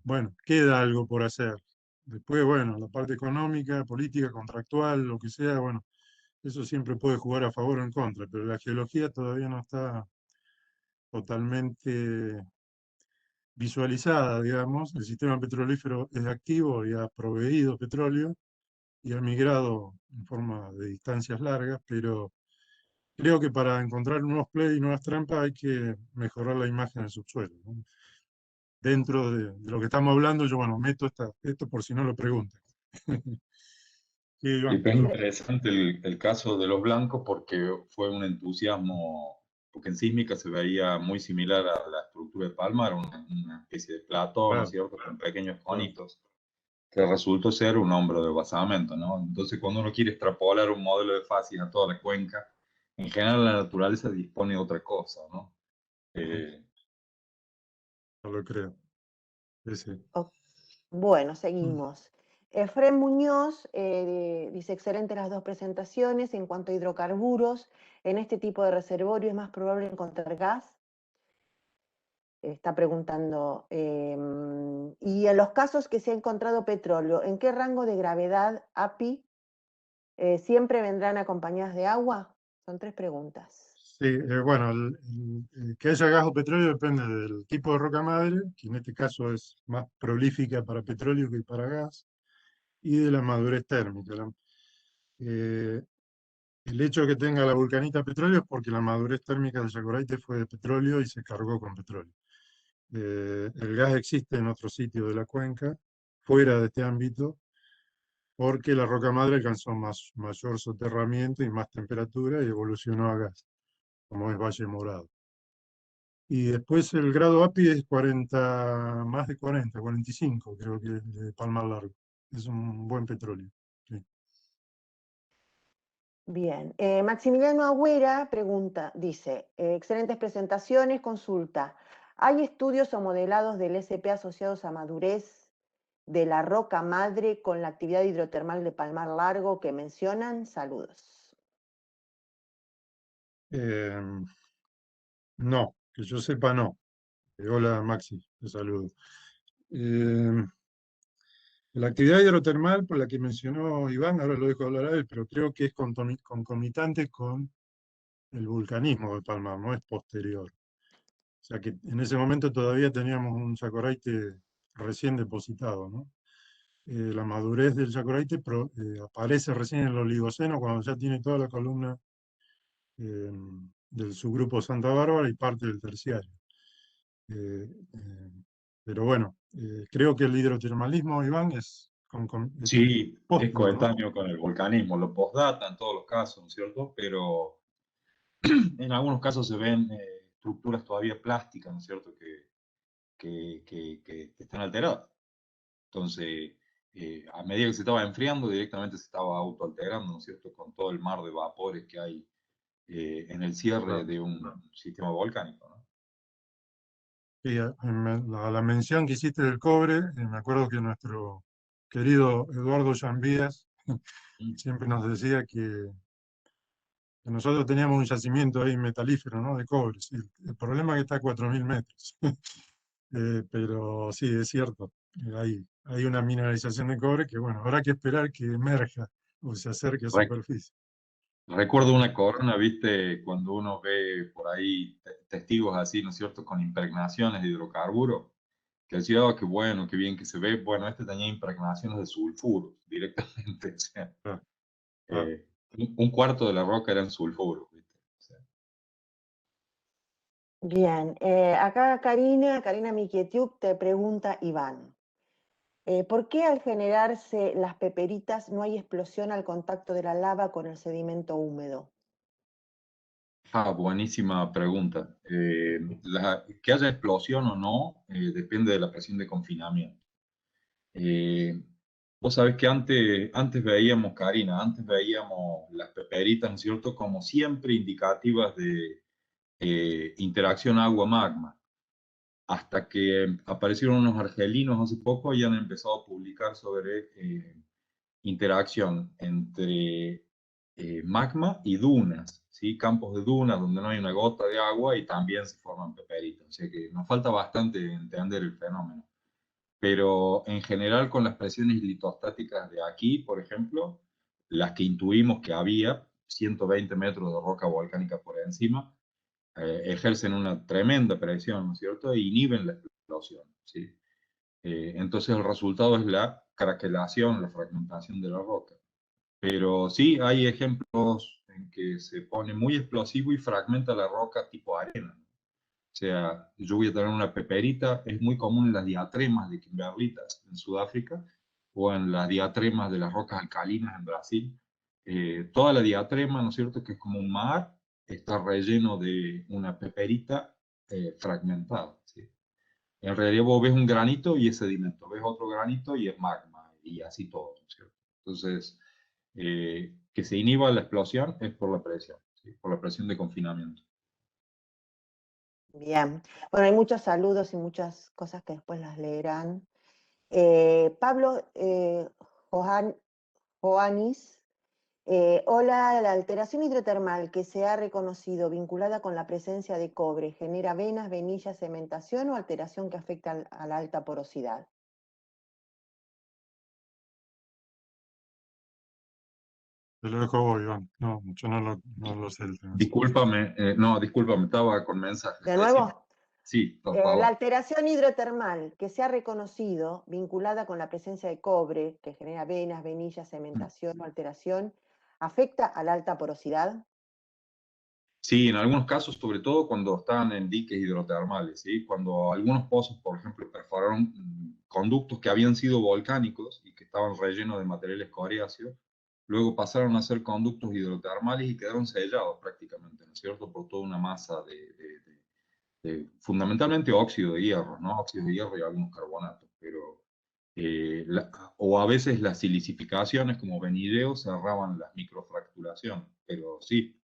bueno, queda algo por hacer. Después, bueno, la parte económica, política, contractual, lo que sea, bueno, eso siempre puede jugar a favor o en contra, pero la geología todavía no está totalmente visualizada, digamos. El sistema petrolífero es activo y ha proveído petróleo y ha migrado en forma de distancias largas, pero creo que para encontrar nuevos play y nuevas trampas hay que mejorar la imagen del subsuelo, ¿no? Dentro de lo que estamos hablando, yo, bueno, meto esto por si no lo preguntan. Sí, Y Iván, es perdón. interesante el caso de los blancos porque fue un entusiasmo, porque en sísmica se veía muy similar a la estructura de Palmar, una especie de plató, ¿no es Claro, cierto?, con pequeños claro. conitos, que resultó ser un hombro de basamento, ¿no? Entonces, cuando uno quiere extrapolar un modelo de facies a toda la cuenca, en general la naturaleza dispone de otra cosa, ¿no? Eh, No lo creo. Sí, sí. O- Bueno, Mm. seguimos. Efrén Muñoz dice, excelentes las dos presentaciones. En cuanto a hidrocarburos, en este tipo de reservorio es más probable encontrar gas. Está preguntando. Y en los casos que se ha encontrado petróleo, ¿en qué rango de gravedad API siempre vendrán acompañadas de agua? Son tres preguntas. Sí, bueno, que haya gas o petróleo depende del tipo de roca madre, que en este caso es más prolífica para petróleo que para gas, y de la madurez térmica. Eh, el hecho de que tenga la vulcanita petróleo es porque la madurez térmica del Yacoraite fue de petróleo y se cargó con petróleo. El gas existe en otro sitio de la cuenca, fuera de este ámbito, porque la roca madre alcanzó mayor soterramiento y más temperatura y evolucionó a gas, como es Valle Morado. Y después el grado API es 40, más de 40, 45, creo que de Palmar Largo. Es un buen petróleo. Sí. Bien, Maximiliano Agüera pregunta, dice, excelentes presentaciones, consulta. ¿Hay estudios o modelados del SP asociados a madurez de la roca madre con la actividad hidrotermal de Palmar Largo que mencionan? Saludos. Eh, no, que yo sepa no. Hola Maxi, te saludo. Eh, la actividad hidrotermal por la que mencionó Iván, ahora lo dejo hablar a él, pero creo que es concomitante con el vulcanismo de Palmar, no es posterior. O sea que en ese momento todavía teníamos un Yacoraite recién depositado, ¿no? La madurez del Yacoraite aparece recién en el Oligoceno, cuando ya tiene toda la columna del subgrupo Santa Bárbara y parte del terciario. Eh, eh, pero bueno, creo que el hidrotermalismo, Iván, es sí, es póstumo, ¿no? coetáneo con el volcanismo, lo postdata en todos los casos, ¿no es cierto? Pero en algunos casos se ven estructuras todavía plásticas, ¿no es cierto?, que están alteradas. Entonces, a medida que se estaba enfriando, directamente se estaba autoalterando, ¿no es cierto?, con todo el mar de vapores que hay en el cierre Claro. de un sistema volcánico, ¿no? Y la mención que hiciste del cobre, me acuerdo que nuestro querido Eduardo Llambías Mm. siempre nos decía que nosotros teníamos un yacimiento ahí metalífero, ¿no? De cobre. Sí. El problema es que está a 4.000 metros. Pero sí, es cierto. Hay una mineralización de cobre que, bueno, habrá que esperar que emerja o se acerque a Re- superficie. Recuerdo una corona, viste, cuando uno ve por ahí testigos así, ¿no es cierto?, con impregnaciones de hidrocarburos, que decía, "Oh, qué bueno, qué bien que se ve". Bueno, este tenía impregnaciones de sulfuros directamente. O sea, Ah, ah. eh, un cuarto de la roca eran sulfuros, ¿viste? O sea, Bien, acá Karina Mikietiuk te pregunta, Iván, ¿por qué al generarse las peperitas no hay explosión al contacto de la lava con el sedimento húmedo? buenísima pregunta. Que haya explosión o no, depende de la presión de confinamiento. Eh, Vos sabés que antes veíamos, Karina, antes veíamos las peperitas, ¿no es cierto?, como siempre indicativas de interacción agua-magma, hasta que aparecieron unos argelinos hace poco y han empezado a publicar sobre interacción entre magma y dunas, ¿sí? Campos de dunas donde no hay una gota de agua y también se forman peperitas. O sea que nos falta bastante entender el fenómeno. Pero en general con las presiones litostáticas de aquí, por ejemplo, las que intuimos que había, 120 metros de roca volcánica por encima, ejercen una tremenda presión, ¿no es cierto? E inhiben la explosión, ¿sí? Entonces el resultado es la craquelación, la fragmentación de la roca. Pero sí, hay ejemplos en que se pone muy explosivo y fragmenta la roca tipo arena. O sea, yo voy a tener una peperita, es muy común en las diatremas de kimberlitas en Sudáfrica o en las diatremas de las rocas alcalinas en Brasil. Toda la diatrema, ¿no es cierto?, que es como un mar, está relleno de una peperita fragmentada, ¿sí? En realidad vos ves un granito y es sedimento, ves otro granito y es magma, y así todo, ¿no es cierto? Entonces, que se inhiba la explosión es por la presión, ¿sí? Por la presión de confinamiento. Bien. Bueno, hay muchos saludos y muchas cosas que después las leerán. Pablo Joanis, hola, la alteración hidrotermal que se ha reconocido vinculada con la presencia de cobre genera venas, venillas, cementación o alteración que afecta a la alta porosidad. Te lo dejo vos, Iván. No, yo no lo sé el tema. Discúlpame, no, discúlpame, estaba con mensajes. De nuevo, Sí, por la favor. alteración hidrotermal que se ha reconocido vinculada con la presencia de cobre, que genera venas, venillas, cementación o alteración, ¿afecta a la alta porosidad? Sí, en algunos casos, sobre todo cuando están en diques hidrotermales, ¿sí? Cuando algunos pozos, por ejemplo, perforaron conductos que habían sido volcánicos y que estaban rellenos de materiales coriáceos, luego pasaron a ser conductos hidrotermales y quedaron sellados prácticamente, ¿no es cierto?, por toda una masa fundamentalmente óxido de hierro, ¿no? Óxido de hierro y algunos carbonatos, pero o a veces las silicificaciones como venideo cerraban las microfracturaciones, pero sí,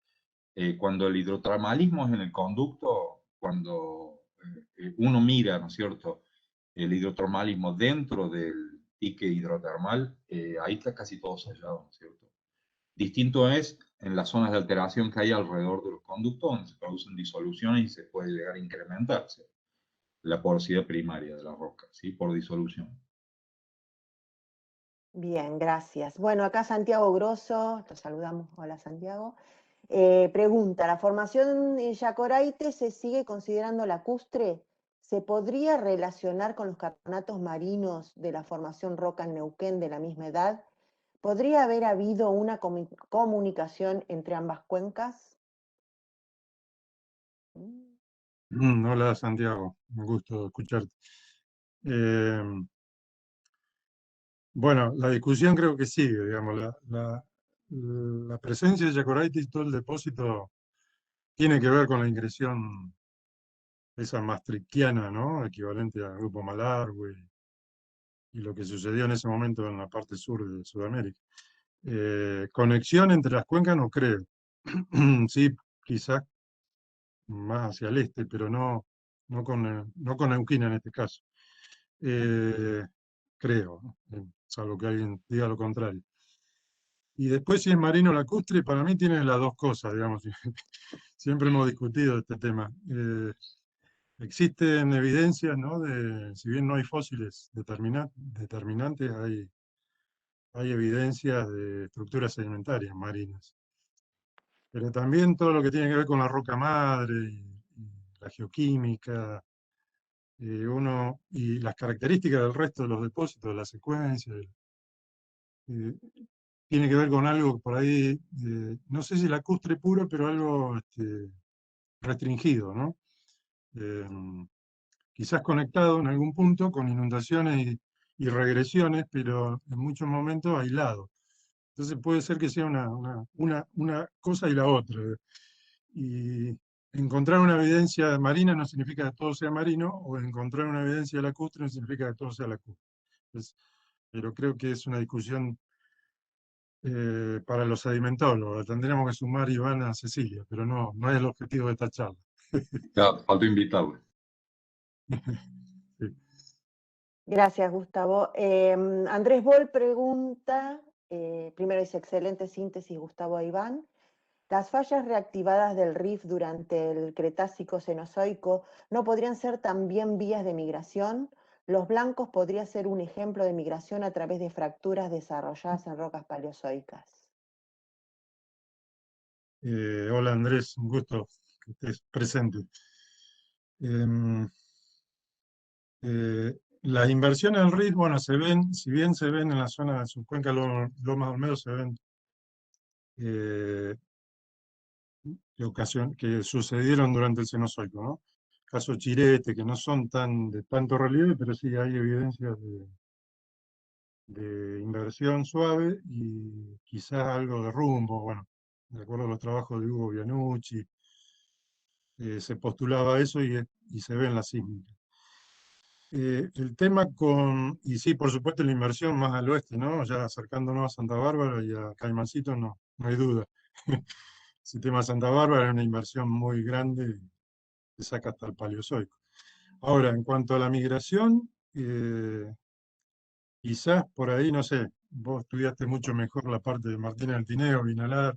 cuando el hidrotermalismo es en el conducto, cuando uno mira, ¿no es cierto?, el hidrotermalismo dentro del dique hidrotermal, ahí está casi todo sellado, ¿no es cierto? Distinto es en las zonas de alteración que hay alrededor de los conductos, donde se producen disoluciones y se puede llegar a incrementarse la porosidad primaria de la roca, ¿sí? Por disolución. Bien, gracias. Bueno, acá Santiago Grosso, te saludamos. Hola Santiago. Pregunta, ¿la formación en Yacoraite se sigue considerando lacustre? ¿Se podría relacionar con los carbonatos marinos de la formación Roca en Neuquén de la misma edad? ¿Podría haber habido una comunicación entre ambas cuencas? Hola, Santiago. Un gusto escucharte. Eh, bueno, la discusión creo que sigue, digamos. La presencia de Yacoraite y todo el depósito tiene que ver con la ingresión esa maastrichtiana, ¿no? Equivalente al Grupo Malargüe y lo que sucedió en ese momento en la parte sur de Sudamérica. Conexión entre las cuencas no creo. Sí, quizás más hacia el este, pero no con Neuquén en este caso. Creo, ¿no? Salvo que alguien diga lo contrario. Y después, si es marino lacustre, para mí tiene las dos cosas, digamos. Siempre hemos discutido este tema. Existen evidencias, ¿no? Si bien no hay fósiles determinantes, hay evidencias de estructuras sedimentarias marinas. Pero también todo lo que tiene que ver con la roca madre y la geoquímica, y las características del resto de los depósitos, la secuencia, eh, tiene que ver con algo por ahí, no sé si lacustre puro, pero algo restringido, ¿no? Eh, Quizás conectado en algún punto con inundaciones y regresiones, pero en muchos momentos aislado. Entonces puede ser que sea una cosa y la otra. Y encontrar una evidencia marina no significa que todo sea marino, o encontrar una evidencia lacustre no significa que todo sea lacustre. Pero creo que es una discusión para los sedimentólogos. Tendríamos que sumar Iván a Cecilia, pero no es el objetivo de esta charla. Ya, faltó invitarle. Sí. Gracias, Gustavo. Andrés Boll pregunta, primero dice, excelente síntesis, Gustavo a Iván. ¿Las fallas reactivadas del RIF durante el Cretácico-Cenozoico no podrían ser también vías de migración? ¿Los blancos podría ser un ejemplo de migración a través de fracturas desarrolladas en rocas paleozoicas? Hola Andrés, un gusto que esté presente. Em, las inversiones del RIS, bueno, se ven, si bien se ven en la zona de Subcuenca, Lomas de Olmedo, se ven que sucedieron durante el Cenozoico, ¿no? Caso Chirete, que no son de tanto relieve, pero sí hay evidencias de inversión suave y quizás algo de rumbo, bueno, de acuerdo a los trabajos de Hugo Bianucci, se postulaba eso y se ve en la sísmica. El tema y sí, por supuesto, la inversión más al oeste, ¿no? Ya acercándonos a Santa Bárbara y a Caimancito, no hay duda. El sistema de Santa Bárbara es una inversión muy grande, que saca hasta el Paleozoico. Ahora, en cuanto a la migración, quizás por ahí, no sé, vos estudiaste mucho mejor la parte de Martínez del Tineo, Vinalar,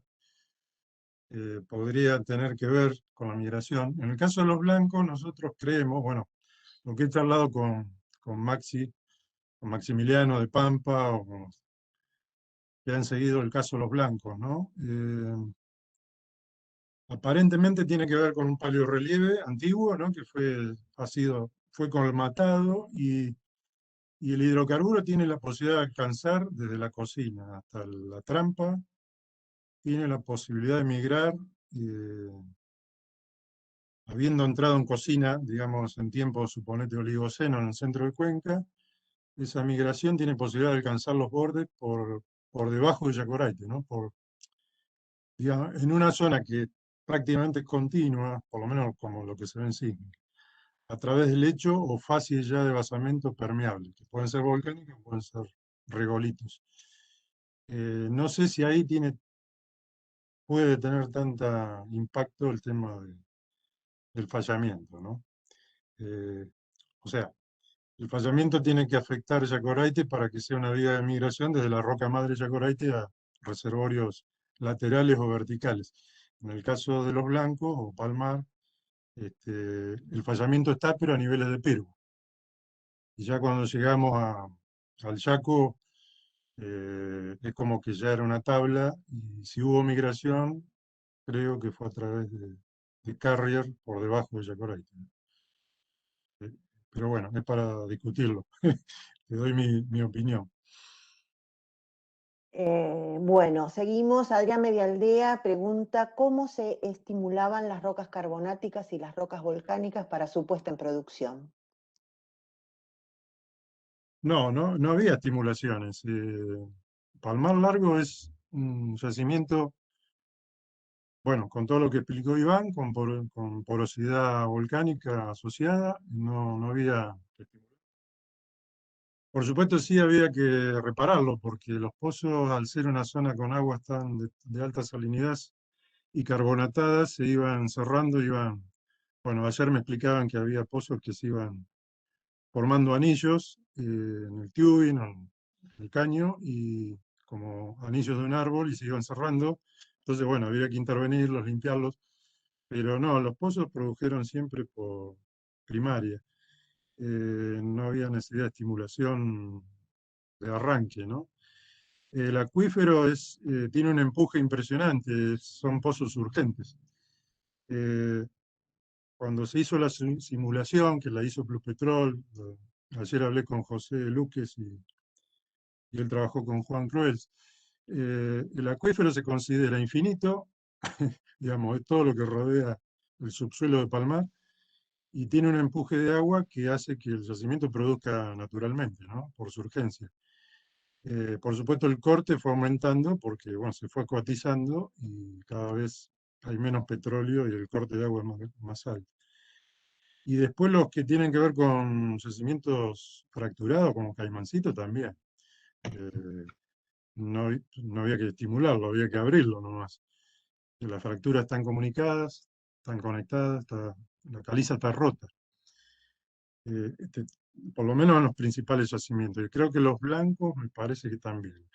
podría tener que ver con la migración. En el caso de los blancos, nosotros creemos, bueno, lo que he charlado con Maximiliano de Pampa, que han seguido el caso de los blancos, ¿no? Aparentemente tiene que ver con un paleorrelieve antiguo, ¿no? Que fue colmatado y el hidrocarburo tiene la posibilidad de alcanzar desde la cocina hasta la trampa, tiene la posibilidad de migrar, habiendo entrado en cocina, digamos, en tiempos, suponete, oligoceno en el centro de Cuenca, esa migración tiene posibilidad de alcanzar los bordes por debajo de Yacoraite, ¿no? Digamos, en una zona que prácticamente es continua, por lo menos como lo que se ve en Sísmica, a través del lecho o facies ya de basamento permeable, que pueden ser volcánicos, pueden ser regolitos. No sé si ahí puede tener tanto impacto el tema del fallamiento, ¿no? Eh, o sea, el fallamiento tiene que afectar Yacoraite para que sea una vía de migración desde la roca madre Yacoraite a reservorios laterales o verticales. En el caso de los blancos o palmar, el fallamiento está, pero a niveles de Perú. Y ya cuando llegamos al Yaco, es como que ya era una tabla, y si hubo migración, creo que fue a través de Carrier por debajo de Yacoraite. Eh, Pero bueno, es para discutirlo. Te doy mi opinión. Bueno, seguimos. Adrián Medialdea pregunta cómo se estimulaban las rocas carbonáticas y las rocas volcánicas para su puesta en producción. No había estimulaciones. Palmar Largo es un yacimiento, bueno, con todo lo que explicó Iván, con porosidad volcánica asociada, no había. Por supuesto, sí había que repararlo, porque los pozos, al ser una zona con aguas tan de alta salinidad y carbonatadas, se iban cerrando, bueno, ayer me explicaban que había pozos que se iban formando anillos en el tubing, en el caño, y como anillos de un árbol, y se iban cerrando. Entonces, bueno, había que intervenirlos, limpiarlos, pero no, los pozos produjeron siempre por primaria. No había necesidad de estimulación de arranque, ¿no? El acuífero tiene un empuje impresionante, son pozos urgentes. Eh, Cuando se hizo la simulación, que la hizo Pluspetrol, ayer hablé con José Luques y él trabajó con Juan Cruels, el acuífero se considera infinito, digamos, es todo lo que rodea el subsuelo de Palmar, y tiene un empuje de agua que hace que el yacimiento produzca naturalmente, ¿no? Por su urgencia. Por supuesto, el corte fue aumentando porque bueno, se fue acuatizando y cada vez hay menos petróleo y el corte de agua es más alto. Y después los que tienen que ver con yacimientos fracturados, como Caimancito, también. Eh, no había que estimularlo, había que abrirlo nomás. Las fracturas están comunicadas, están conectadas, la caliza está rota. Eh, este, por lo menos en los principales yacimientos. Y creo que los blancos me parece que también.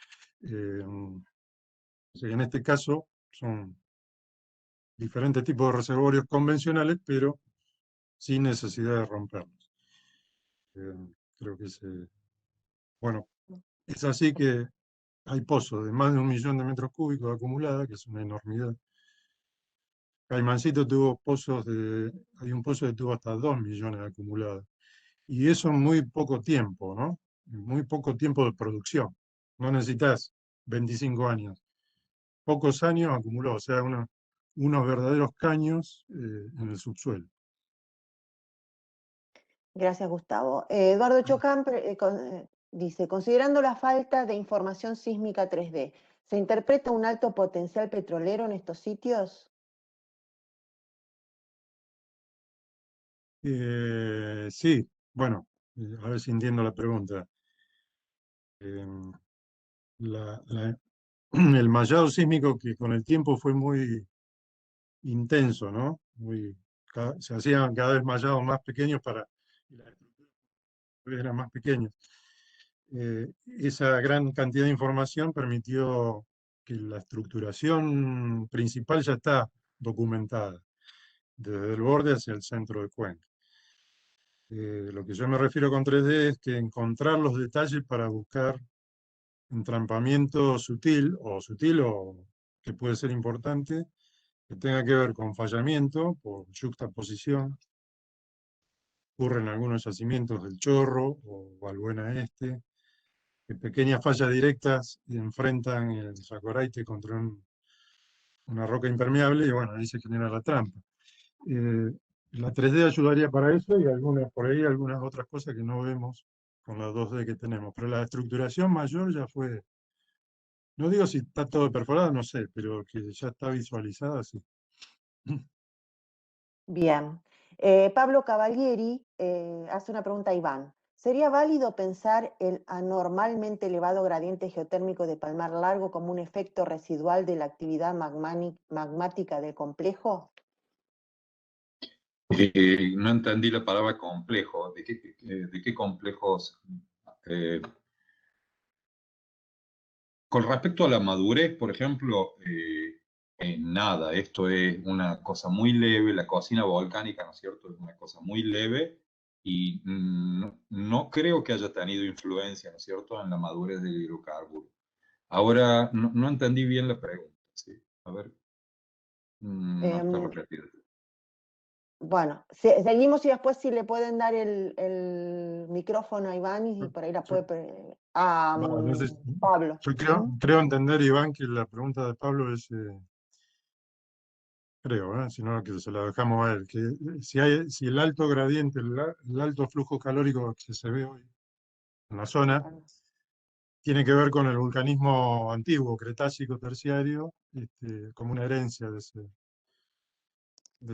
O sea, en este caso son diferentes tipos de reservorios convencionales, pero sin necesidad de romperlos. Creo que bueno, es así que hay pozos de más de 1 millón de metros cúbicos acumulada, que es una enormidad. Caimancito tuvo hay un pozo que tuvo hasta 2 millones acumulados. Y eso en muy poco tiempo, ¿no? En muy poco tiempo de producción. No necesitas 25 años. Pocos años acumuló, o sea, unos verdaderos caños en el subsuelo. Gracias, Gustavo. Eduardo Chocán dice, considerando la falta de información sísmica 3D, ¿se interpreta un alto potencial petrolero en estos sitios? Sí, bueno, a ver si entiendo la pregunta. La- la- el mallado sísmico que con el tiempo fue muy intenso, ¿no? Se hacían cada vez mallados más pequeños y las estructuras eran más pequeñas. Esa gran cantidad de información permitió que la estructuración principal ya está documentada, desde el borde hacia el centro de Cuenca. Lo que yo me refiero con 3D es que encontrar los detalles para buscar entrampamiento sutil o que puede ser importante, que tenga que ver con fallamiento por yuxtaposición. Ocurre en algunos yacimientos del Chorro o Balbuena Este, que pequeñas fallas directas enfrentan el Yacoraite contra una roca impermeable y bueno, ahí se genera la trampa. Eh, la 3D ayudaría para eso y por ahí algunas otras cosas que no vemos con la 2D que tenemos, pero la estructuración mayor ya fue, no digo si está todo perforado, no sé, pero que ya está visualizada, sí. Bien. Pablo Cavalieri hace una pregunta a Iván. ¿Sería válido pensar el anormalmente elevado gradiente geotérmico de Palmar Largo como un efecto residual de la actividad magmática del complejo? No entendí la palabra complejo. ¿De qué complejos? Eh, con respecto a la madurez, por ejemplo, nada, esto es una cosa muy leve, la cocina volcánica, ¿no es cierto? Es una cosa muy leve y no creo que haya tenido influencia, ¿no es cierto?, en la madurez del hidrocarburo. Ahora, no entendí bien la pregunta, ¿sí? A ver, no está Em, repetida. bueno, seguimos y después si le pueden dar el micrófono a Iván y por ahí la Yo, puede... no sé, Pablo. yo creo entender, Iván, que la pregunta de Pablo es, creo, si no, que se la dejamos a él, que si el alto gradiente, el alto flujo calórico que se ve hoy en la zona, tiene que ver con el vulcanismo antiguo, Cretácico terciario, como una herencia de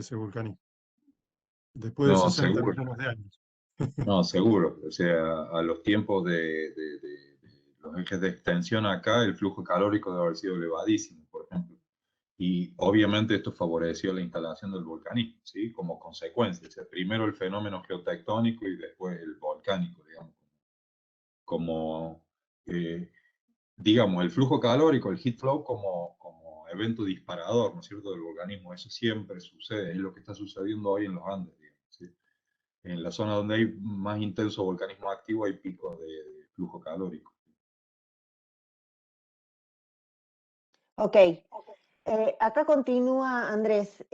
ese vulcanismo, después de No, 60 seguro. millones de años. No, seguro. O sea, a los tiempos de los ejes de extensión acá, el flujo calórico debe haber sido elevadísimo, por ejemplo. Y obviamente esto favoreció la instalación del volcanismo, ¿sí? Como consecuencia. O sea, primero el fenómeno geotectónico y después el volcánico, digamos. Como, eh, digamos, el flujo calórico, el heat flow como evento disparador, ¿no es cierto?, del volcanismo. Eso siempre sucede, es lo que está sucediendo hoy en los Andes, digamos, ¿sí? En la zona donde hay más intenso volcanismo activo hay picos de flujo calórico. Ok. Acá continúa Andrés,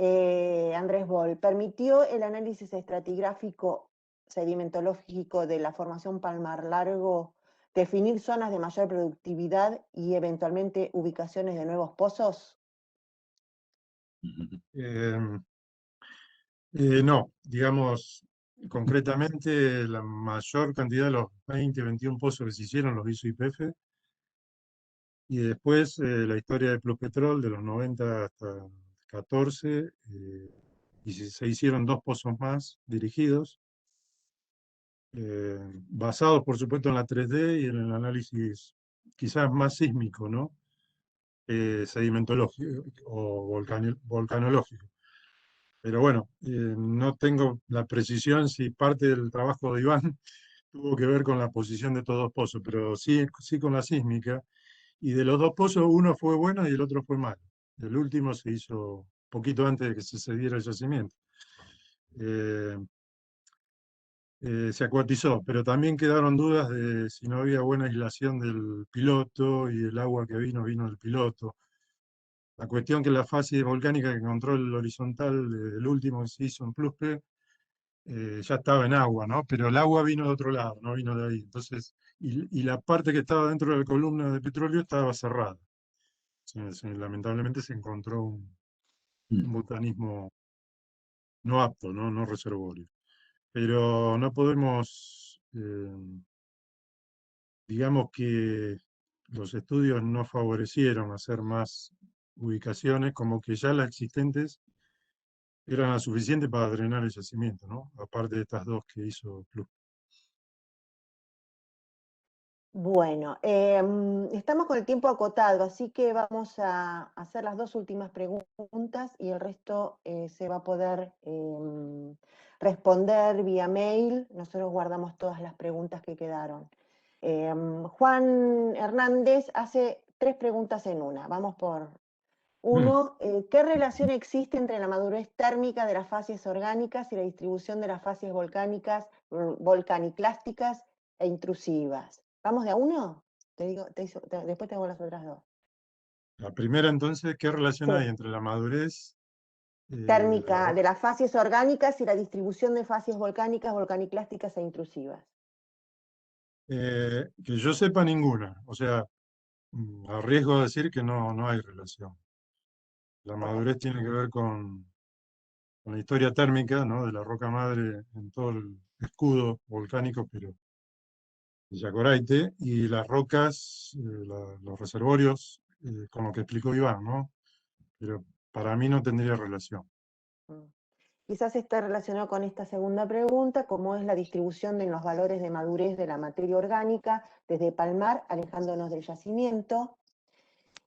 Andrés Boll. ¿Permitió el análisis estratigráfico sedimentológico de la formación Palmar Largo definir zonas de mayor productividad y eventualmente ubicaciones de nuevos pozos? Eh, no, digamos, concretamente la mayor cantidad de los 20, 21 pozos que se hicieron los hizo YPF, y después la historia de Pluspetrol de los 90 hasta 14, y se hicieron 2 pozos más dirigidos, basados por supuesto en la 3D y en el análisis quizás más sísmico, ¿no? Sedimentológico o volcanológico. Pero bueno, no tengo la precisión si parte del trabajo de Iván tuvo que ver con la posición de todos los pozos, pero sí, sí con la sísmica. Y de los 2 pozos, uno fue bueno y el otro fue malo. El último se hizo poquito antes de que se cediera el yacimiento. Eh, se acuatizó, pero también quedaron dudas de si no había buena aislación del piloto y el agua que vino del piloto. La cuestión que la fase volcánica que encontró el horizontal, el último que se hizo en Pluspe, ya estaba en agua, ¿no? Pero el agua vino de otro lado, no vino de ahí. Entonces, y la parte que estaba dentro de la columna de petróleo estaba cerrada. Lamentablemente se encontró un volcanismo no apto, ¿no? No reservorio. Pero no podemos, digamos que los estudios no favorecieron hacer más ubicaciones, como que ya las existentes eran las suficientes para drenar el yacimiento, ¿no? Aparte de estas dos que hizo Plus. Bueno, estamos con el tiempo acotado, así que vamos a hacer las dos últimas preguntas y el resto se va a poder responder vía mail. Nosotros guardamos todas las preguntas que quedaron. Juan Hernández hace 3 preguntas en una. Vamos por uno. ¿Qué relación existe entre la madurez térmica de las fases orgánicas y la distribución de las fases volcánicas, volcaniclásticas e intrusivas? ¿Vamos de a uno? Después tengo las otras dos. La primera, entonces, ¿qué relación hay Sí. entre la madurez Térmica de las fases orgánicas y la distribución de fases volcánicas, volcaniclásticas e intrusivas? que yo sepa ninguna? O sea, a riesgo de decir que no hay relación. La Ok. madurez tiene que ver con la historia térmica, ¿no? De la roca madre en todo el escudo volcánico, pero de Yacoraite, y las rocas, los reservorios, con lo que explicó Iván, ¿no? Pero para mí no tendría relación. Mm. Quizás está relacionado con esta segunda pregunta, cómo es la distribución de los valores de madurez de la materia orgánica desde Palmar, alejándonos del yacimiento.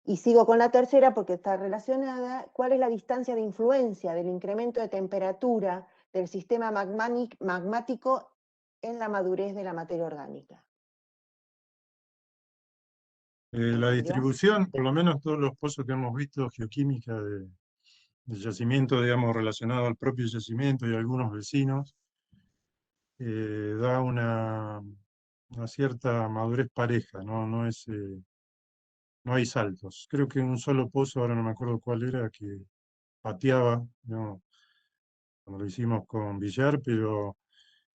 Y sigo con la tercera porque está relacionada. ¿Cuál es la distancia de influencia del incremento de temperatura del sistema magmático en la madurez de la materia orgánica? La ¿Entendió? distribución, por lo menos todos los pozos que hemos visto, geoquímica de yacimiento, digamos, relacionado al propio yacimiento y algunos vecinos, da una cierta madurez pareja, ¿no? No hay saltos. Creo que un solo pozo, ahora no me acuerdo cuál era, que pateaba, ¿no? Cuando lo hicimos con Villar, pero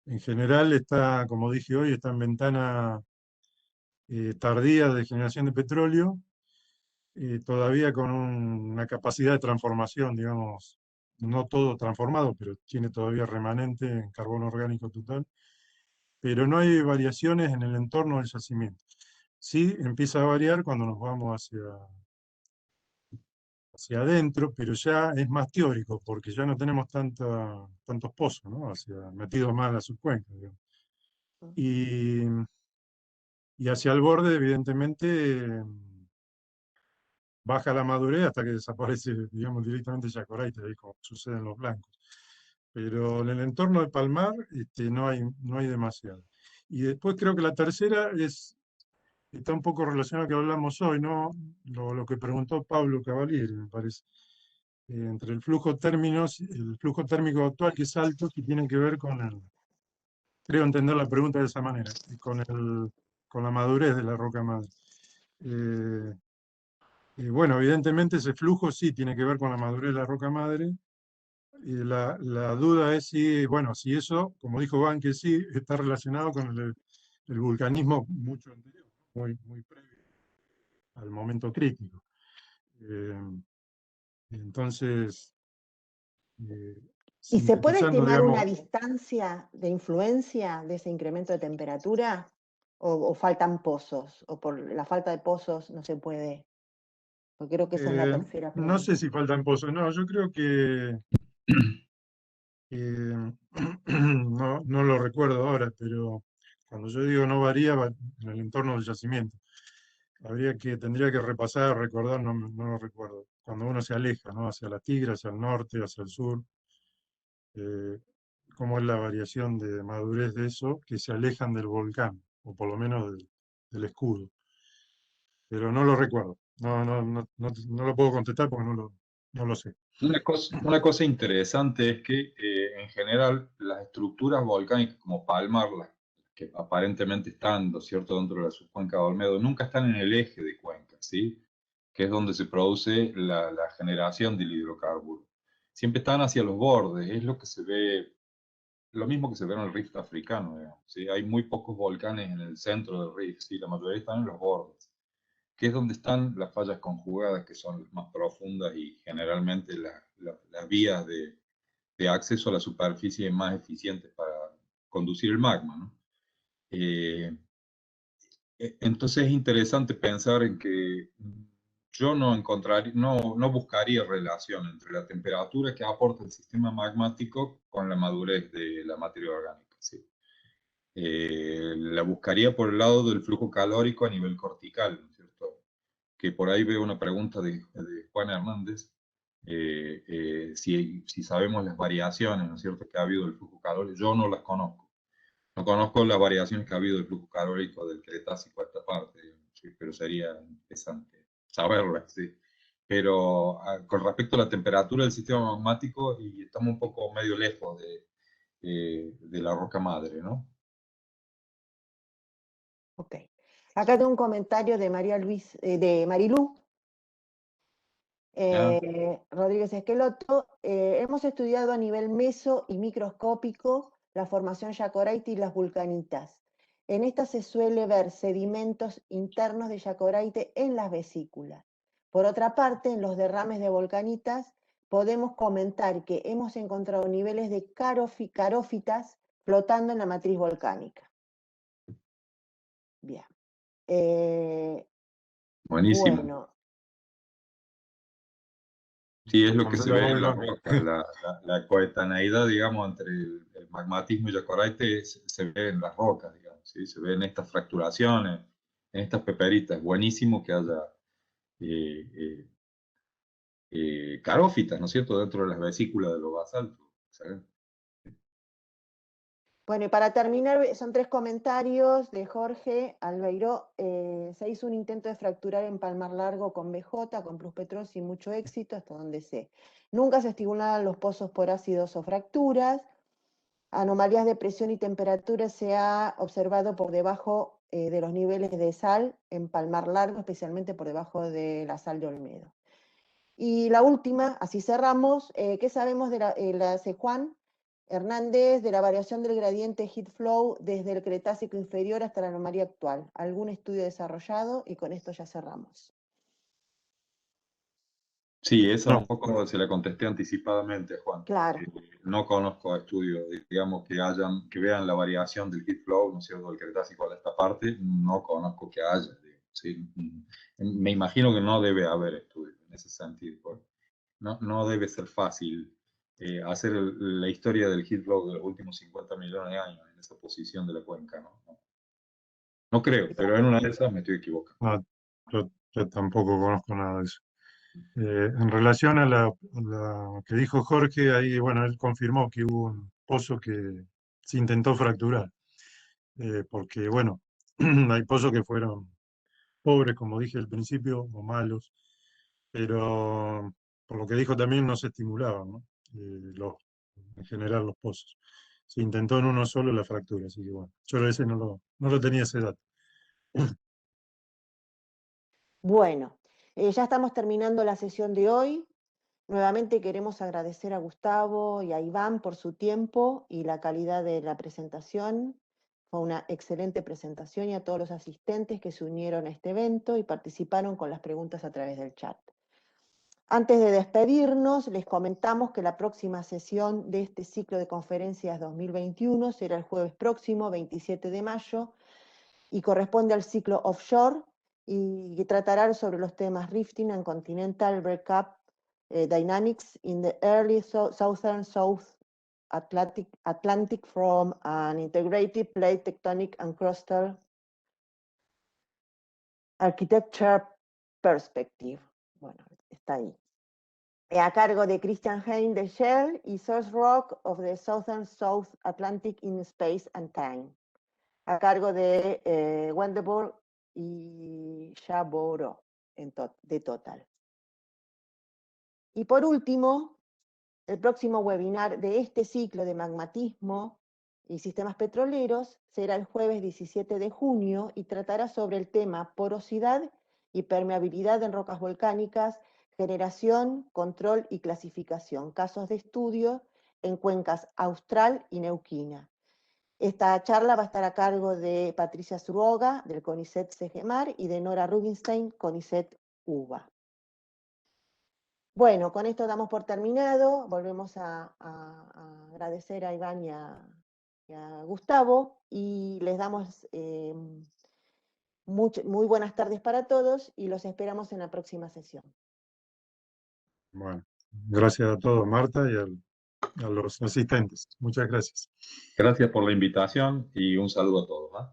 en general está, como dije hoy, está en ventana tardía de generación de petróleo, todavía con una capacidad de transformación, digamos, no todo transformado, pero tiene todavía remanente en carbono orgánico total, pero no hay variaciones en el entorno del yacimiento. Sí empieza a variar cuando nos vamos hacia adentro, pero ya es más teórico, porque ya no tenemos tantos pozos, ¿no? Metidos más en la subcuenca, digamos. Y hacia el borde, evidentemente, baja la madurez hasta que desaparece, digamos, directamente Yacoraite, ahí como sucede en los blancos. Pero en el entorno de Palmar no hay demasiado. Y después creo que la tercera está un poco relacionada a lo que hablamos hoy, ¿no? Lo que preguntó Pablo Cavalieri, me parece. Entre el flujo térmico actual, que es alto, que tiene que ver creo entender la pregunta de esa manera, con la madurez de la roca madre. Bueno, evidentemente ese flujo sí tiene que ver con la madurez de la roca madre. Y la duda es si, bueno, si eso, como dijo Van, que sí, está relacionado con el vulcanismo mucho anterior, muy previo al momento crítico. Eh, entonces, eh, ¿Y se puede sintetizando, estimar una digamos, distancia de influencia de ese incremento de temperatura? ¿O faltan pozos? ¿O por la falta de pozos no se puede? Porque creo que esa es la tercera no sé pregunta. si faltan pozos, no, yo creo que no lo recuerdo ahora, pero cuando yo digo no varía, va en el entorno del yacimiento. Tendría que repasar, recordar, no lo recuerdo. Cuando uno se aleja, ¿no? Hacia la Tigra, hacia el norte, hacia el sur, eh, cómo es la variación de madurez de eso, que se alejan del volcán, o por lo menos del escudo. Pero no lo recuerdo. No lo puedo contestar porque no lo sé. Una cosa interesante es que en general las estructuras volcánicas como Palmar, las que aparentemente están, ¿no es cierto?, dentro de la subcuenca de Olmedo, nunca están en el eje de cuenca, ¿sí? que es donde se produce la generación del hidrocarburo. Siempre están hacia los bordes, es lo que se ve, lo mismo que se ve en el rift africano, digamos, ¿sí? Hay muy pocos volcanes en el centro del rift, ¿sí? La mayoría están en los bordes, que es donde están las fallas conjugadas, que son las más profundas y generalmente las vías de acceso a la superficie más eficientes para conducir el magma, ¿no? Entonces es interesante pensar en que yo no buscaría relación entre la temperatura que aporta el sistema magmático con la madurez de la materia orgánica, ¿sí? La buscaría por el lado del flujo calórico a nivel cortical, ¿no es cierto? Que por ahí veo una pregunta de Juan Hernández, si sabemos las variaciones, ¿no es cierto?, que ha habido del flujo calórico. Yo no las conozco. No conozco las variaciones que ha habido del flujo calórico del Cretácico a esta parte, ¿sí? Pero sería interesante saberlas, ¿sí? Pero con respecto a la temperatura del sistema magmático, y estamos un poco medio lejos de la roca madre, ¿no? Ok. Acá tengo un comentario de de Marilú Rodríguez Esqueloto. Hemos estudiado a nivel meso y microscópico la formación yacoraite y las vulcanitas. En esta se suele ver sedimentos internos de yacoraite en las vesículas. Por otra parte, en los derrames de volcanitas podemos comentar que hemos encontrado niveles de carófitas flotando en la matriz volcánica. Bien. Buenísimo. Bueno. Sí, es lo que se ve Muy en la bueno. roca, la coetaneidad, digamos, entre el magmatismo y yacoraite se ve en las rocas, digamos, ¿sí? Se ve en estas fracturaciones, en estas peperitas. Buenísimo que haya eh, carófitas, ¿no es cierto?, dentro de las vesículas de los basaltos. ¿Sabes? Bueno, y para terminar, son 3 comentarios de Jorge Albeiró. Se hizo un intento de fracturar en Palmar Largo con BJ, con Pluspetrol, sin mucho éxito, hasta donde sé. Nunca se estimulaban los pozos por ácidos o fracturas. Anomalías de presión y temperatura se ha observado por debajo de los niveles de sal en Palmar Largo, especialmente por debajo de la sal de Olmedo. Y la última, así cerramos, ¿qué sabemos de la hace Juan Hernández de la variación del gradiente heat flow desde el Cretácico inferior hasta la anomalía actual? ¿Algún estudio desarrollado? Y con esto ya cerramos. Sí, esa No. un poco se la contesté anticipadamente, Juan. Claro. No conozco estudios, digamos, que vean la variación del heat flow, ¿no es cierto?, del Cretácico a esta parte. No conozco que haya, ¿sí? Me imagino que no debe haber estudios en ese sentido, porque no debe ser fácil hacer la historia del heat flow de los últimos 50 millones de años en esa posición de la cuenca, ¿no? No creo, pero en una de esas me estoy equivocando. No, yo tampoco conozco nada de eso. En relación a la que dijo Jorge, ahí, bueno, él confirmó que hubo un pozo que se intentó fracturar, porque, bueno, hay pozos que fueron pobres, como dije al principio, o malos, pero por lo que dijo también no se estimulaban, ¿no? En general los pozos. Se intentó en uno solo la fractura, así que bueno, yo ese no lo tenía ese dato. Bueno, ya estamos terminando la sesión de hoy. Nuevamente queremos agradecer a Gustavo y a Iván por su tiempo y la calidad de la presentación. Fue una excelente presentación, y a todos los asistentes que se unieron a este evento y participaron con las preguntas a través del chat. Antes de despedirnos, les comentamos que la próxima sesión de este ciclo de conferencias 2021 será el jueves próximo, 27 de mayo, y corresponde al ciclo offshore, y tratará sobre los temas Rifting and Continental Breakup Dynamics in the Early Southern South Atlantic from an Integrated Plate Tectonic and Crustal Architecture Perspective. Bueno, está ahí. A cargo de Christian Hein de Shell y Source Rock of the Southern South Atlantic in Space and Time, a cargo de Wendeborg y Shaboro de Total. Y por último, el próximo webinar de este ciclo de magmatismo y sistemas petroleros será el jueves 17 de junio y tratará sobre el tema porosidad y permeabilidad en rocas volcánicas, generación, control y clasificación, casos de estudio en cuencas Austral y Neuquina. Esta charla va a estar a cargo de Patricia Zuruoga, del CONICET CEGEMAR, y de Nora Rubinstein, CONICET UBA. Bueno, con esto damos por terminado. Volvemos a agradecer a Iván y a Gustavo, y les damos muy buenas tardes para todos, y los esperamos en la próxima sesión. Bueno, gracias a todos, Marta, y a los asistentes. Muchas gracias. Gracias por la invitación y un saludo a todos, ¿eh?